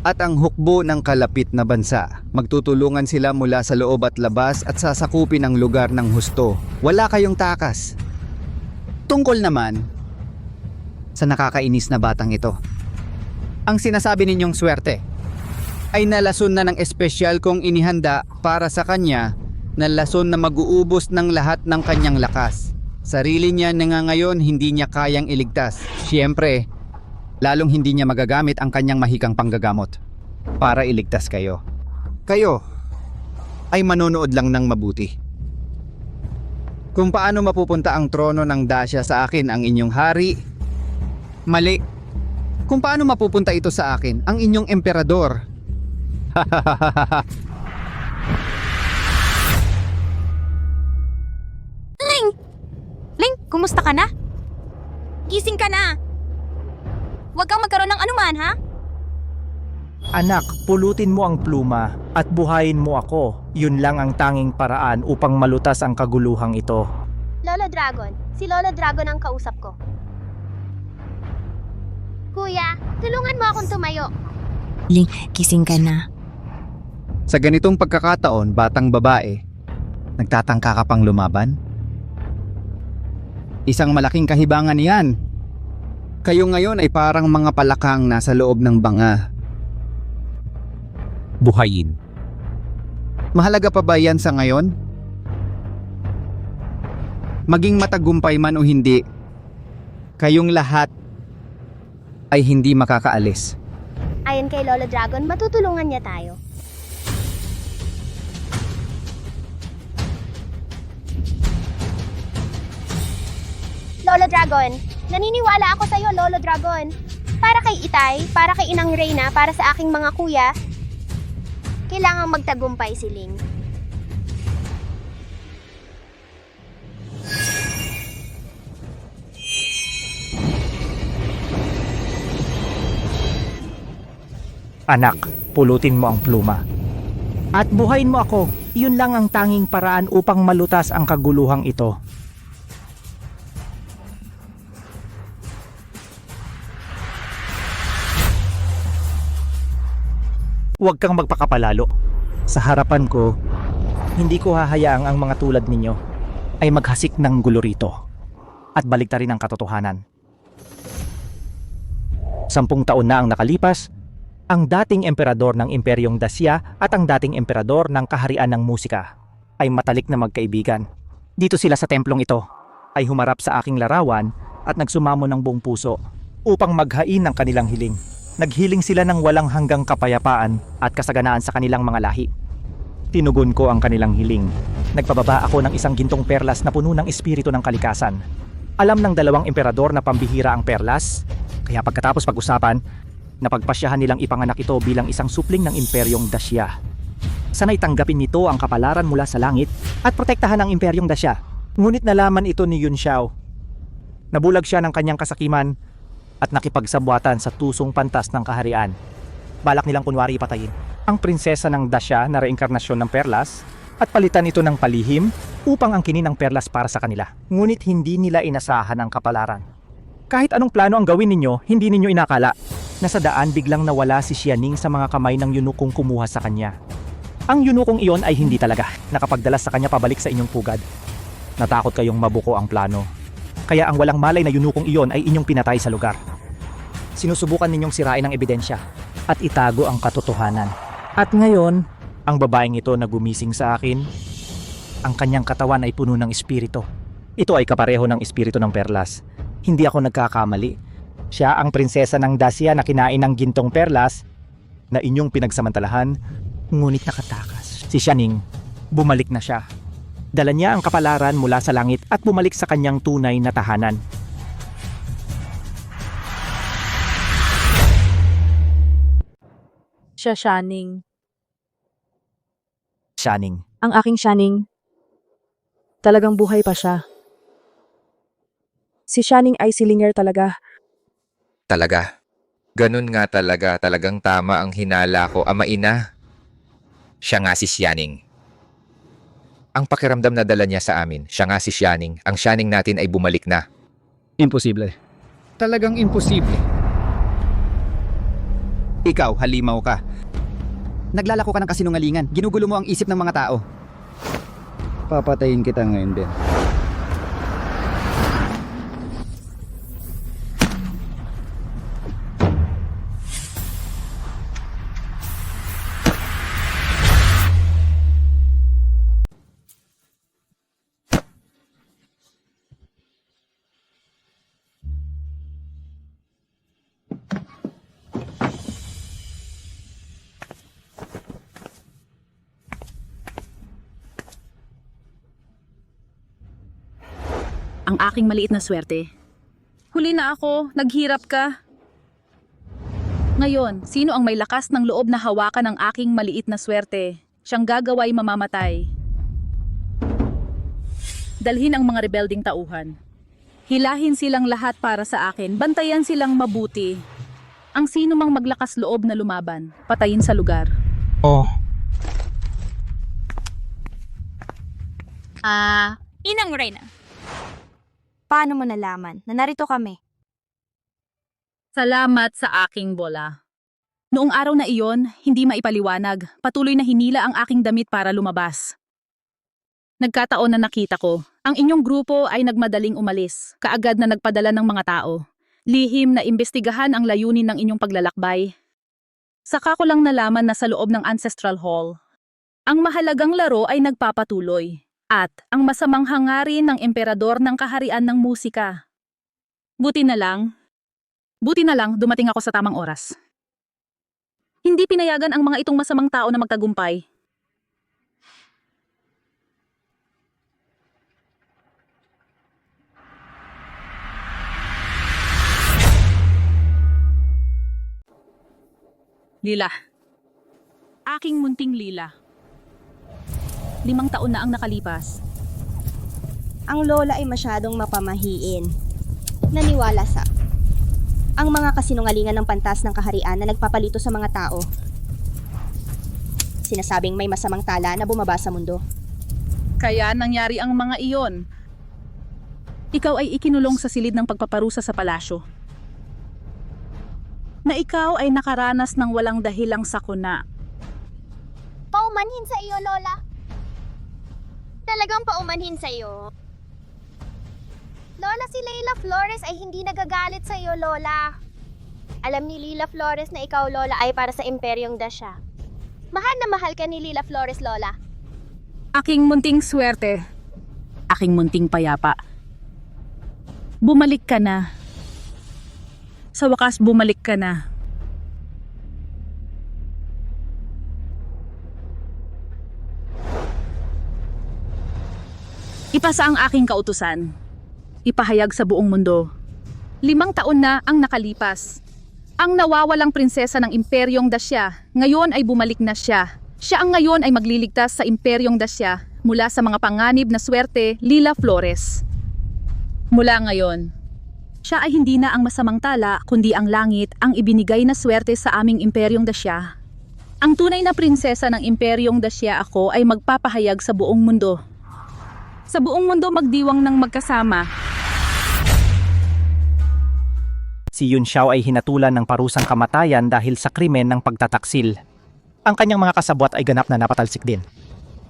Speaker 20: at ang hukbo ng kalapit na bansa. Magtutulungan sila mula sa loob at labas at sasakupin ang lugar ng husto. Wala kayong takas. Tungkol naman sa nakakainis na batang ito, ang sinasabi ninyong swerte ay nalason na ng espesyal kong inihanda para sa kanya, na lason na mag-uubos ng lahat ng kanyang lakas. Sarili niya na nga ngayon hindi niya kayang iligtas. Siyempre, lalong hindi niya magagamit ang kanyang mahikang panggagamot para iligtas kayo. Kayo ay manonood lang ng mabuti. Kung paano mapupunta ang trono ng Dacia sa akin ang inyong hari, mali. Kung paano mapupunta ito sa akin ang inyong emperador.
Speaker 5: Ling, kumusta ka na? Gising ka na! Huwag kang magkaroon ng anuman, ha?
Speaker 11: Anak, pulutin mo ang pluma at buhayin mo ako. Yun lang ang tanging paraan upang malutas ang kaguluhang ito.
Speaker 1: Lolo Dragon, si Lolo Dragon ang kausap ko. Kuya, tulungan mo akong tumayo.
Speaker 19: Ling, kising ka na.
Speaker 20: Sa ganitong pagkakataon, batang babae, nagtatangka ka pang lumaban? Isang malaking kahibangan yan. Kayo ngayon ay parang mga palakang nasa loob ng banga.
Speaker 12: Buhayin.
Speaker 20: Mahalaga pa ba yan sa ngayon? Maging matagumpay man o hindi, kayong lahat ay hindi makakaalis.
Speaker 1: Ayon kay Lolo Dragon, matutulungan niya tayo. Lolo Dragon, naniniwala ako sa'yo, Lolo Dragon. Para kay Itay, para kay Inang Reyna, para sa aking mga kuya, kailangang magtagumpay si Ling.
Speaker 11: Anak, pulutin mo ang pluma. At buhayin mo ako. Yun lang ang tanging paraan upang malutas ang kaguluhang ito. Huwag kang magpakapalalo. Sa harapan ko, hindi ko hahayaang ang mga tulad ninyo ay maghasik ng gulo rito at baliktarin ang katotohanan. 10 taon na ang nakalipas, ang dating emperador ng Imperyong Dacia at ang dating emperador ng Kaharian ng Musika ay matalik na magkaibigan. Dito sila sa templong ito ay humarap sa aking larawan at nagsumamo ng buong puso upang maghain ng kanilang hiling. Naghiling sila ng walang hanggang kapayapaan at kasaganaan sa kanilang mga lahi. Tinugon ko ang kanilang hiling. Nagpababa ako ng isang gintong perlas na puno ng espiritu ng kalikasan. Alam ng 2 emperador na pambihira ang perlas, kaya pagkatapos pag-usapan, napagpasyahan nilang ipanganak ito bilang isang supling ng Imperyong Dacia. Sana'y tanggapin nito ang kapalaran mula sa langit at protektahan ang Imperyong Dacia. Ngunit nalaman ito ni Yun Xiao. Nabulag siya ng kanyang kasakiman at nakipagsabwatan sa tusong pantas ng kaharian. Balak nilang kunwari patayin ang prinsesa ng Dacia na reinkarnasyon ng perlas at palitan ito ng palihim upang angkinin ang perlas para sa kanila. Ngunit hindi nila inasahan ang kapalaran. Kahit anong plano ang gawin ninyo, hindi ninyo inakala na sa daan biglang nawala si Xianing sa mga kamay ng yunukong kumuha sa kanya. Ang yunukong iyon ay hindi talaga nakapagdala sa kanya pabalik sa inyong pugad. Natakot kayong mabuko ang plano. Kaya ang walang malay na yunukong iyon ay inyong pinatay sa lugar. Sinusubukan ninyong sirain ang ebidensya at itago ang katotohanan. At ngayon, ang babaeng ito na gumising sa akin, ang kanyang katawan ay puno ng espiritu. Ito ay kapareho ng espiritu ng perlas. Hindi ako nagkakamali. Siya ang prinsesa ng Dacia na kinain ng gintong perlas na inyong pinagsamantalahan, ngunit nakatakas. Si Xianing, bumalik na siya. Dala niya ang kapalaran mula sa langit at bumalik sa kanyang tunay na tahanan.
Speaker 3: Siya, Xianing.
Speaker 11: Xianing.
Speaker 3: Ang aking Xianing. Talagang buhay pa siya. Si Xianing ay silinger talaga.
Speaker 7: Talaga. Ganun nga talaga. Talagang tama ang hinala ko, ama ina. Siya nga si Xianing. Ang pakiramdam na dala niya sa amin, siya nga si Xianing. Ang Xianing natin ay bumalik na.
Speaker 20: Imposible. Talagang imposible. Ikaw, halimaw ka. Naglalako ka ng kasinungalingan. Ginugulo mo ang isip ng mga tao. Papatayin kita ngayon, Ben.
Speaker 16: Ang aking maliit na swerte. Huli na ako, naghirap ka. Ngayon, sino ang may lakas ng loob na hawakan ang aking maliit na swerte? Siyang gagaway mamamatay. Dalhin ang mga rebelding tauhan. Hilahin silang lahat para sa akin, bantayan silang mabuti. Ang sino mang maglakas loob na lumaban, patayin sa lugar.
Speaker 4: Oh,
Speaker 5: Inang Reyna. Paano mo nalaman na narito kami?
Speaker 16: Salamat sa aking bola. Noong araw na iyon, hindi maipaliwanag. Patuloy na hinila ang aking damit para lumabas. Nagkataon na nakita ko, ang inyong grupo ay nagmadaling umalis, kaagad na nagpadala ng mga tao. Lihim na imbestigahan ang layunin ng inyong paglalakbay. Saka ko lang nalaman na sa loob ng Ancestral Hall, ang mahalagang laro ay nagpapatuloy. At ang masamang hangarin ng emperador ng kaharian ng musika. Buti na lang dumating ako sa tamang oras. Hindi pinayagan ang mga itong masamang tao na magtagumpay. Lila. Aking munting Lila. 5 taon na ang nakalipas.
Speaker 19: Ang lola ay masyadong mapamahiin. Naniwala sa ang mga kasinungalingan ng pantas ng kaharian na nagpapalito sa mga tao. Sinasabing may masamang tala na bumaba sa mundo.
Speaker 16: Kaya nangyari ang mga iyon. Ikaw ay ikinulong sa silid ng pagpaparusa sa palasyo. Na ikaw ay nakaranas ng walang dahilang sakuna.
Speaker 1: Paumanhin sa iyo, Lola. Talagang paumanhin sa iyo. Lola, si Leila Flores ay hindi nagagalit sa iyo, Lola. Alam ni Leila Flores na ikaw, Lola, ay para sa Imperyong Dasya. Mahal na mahal ka ni Leila Flores, Lola.
Speaker 16: Aking munting swerte. Aking munting payapa. Bumalik ka na. Sa wakas, bumalik ka na. Ipasa ang aking kautusan. Ipahayag sa buong mundo. 5 taon na ang nakalipas. Ang nawawalang prinsesa ng Imperyong Dasya, ngayon ay bumalik na siya. Siya ang ngayon ay magliligtas sa Imperyong Dasya mula sa mga panganib na swerte, Leila Flores. Mula ngayon, siya ay hindi na ang masamang tala kundi ang langit ang ibinigay na swerte sa aming Imperyong Dasya. Ang tunay na prinsesa ng Imperyong Dasya ako ay magpapahayag sa buong mundo. Sa buong mundo magdiwang ng magkasama.
Speaker 11: Si Yun Xiao ay hinatulan ng parusang kamatayan dahil sa krimen ng pagtataksil. Ang kanyang mga kasabwat ay ganap na napatalsik din.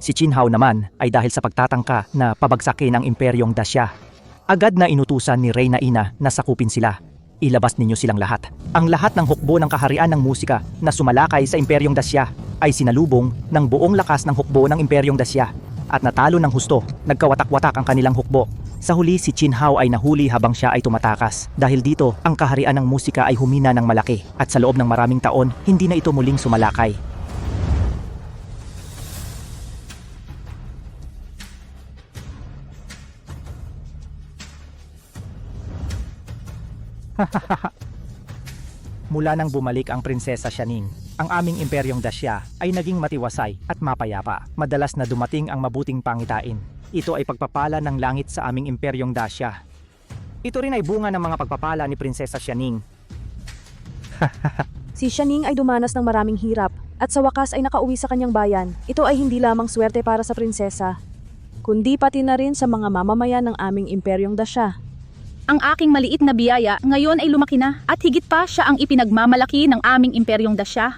Speaker 11: Si Qin Hao naman ay dahil sa pagtatangka na pabagsakin ang Imperyong Dasya. Agad na inutusan ni Reyna Ina na sakupin sila. Ilabas ninyo silang lahat. Ang lahat ng hukbo ng kaharian ng musika na sumalakay sa Imperyong Dasya ay sinalubong ng buong lakas ng hukbo ng Imperyong Dasya. At natalo ng husto, nagkawatak-watak ang kanilang hukbo. Sa huli, si Qin Hao ay nahuli habang siya ay tumatakas. Dahil dito, ang kaharian ng musika ay humina ng malaki. At sa loob ng maraming taon, hindi na ito muling sumalakay. Mula nang bumalik ang Prinsesa Xianing, ang aming Imperyong Dasya ay naging matiwasay at mapayapa. Madalas na dumating ang mabuting pangitain. Ito ay pagpapala ng langit sa aming Imperyong Dasya. Ito rin ay bunga ng mga pagpapala ni Prinsesa Xianing.
Speaker 3: Si Xianing ay dumanas ng maraming hirap at sa wakas ay nakauwi sa kanyang bayan. Ito ay hindi lamang swerte para sa prinsesa, kundi pati na rin sa mga mamamayan ng aming Imperyong Dasya.
Speaker 16: Ang aking maliit na biyaya ngayon ay lumaki na at higit pa siya ang ipinagmamalaki ng aming Imperyong Dasya.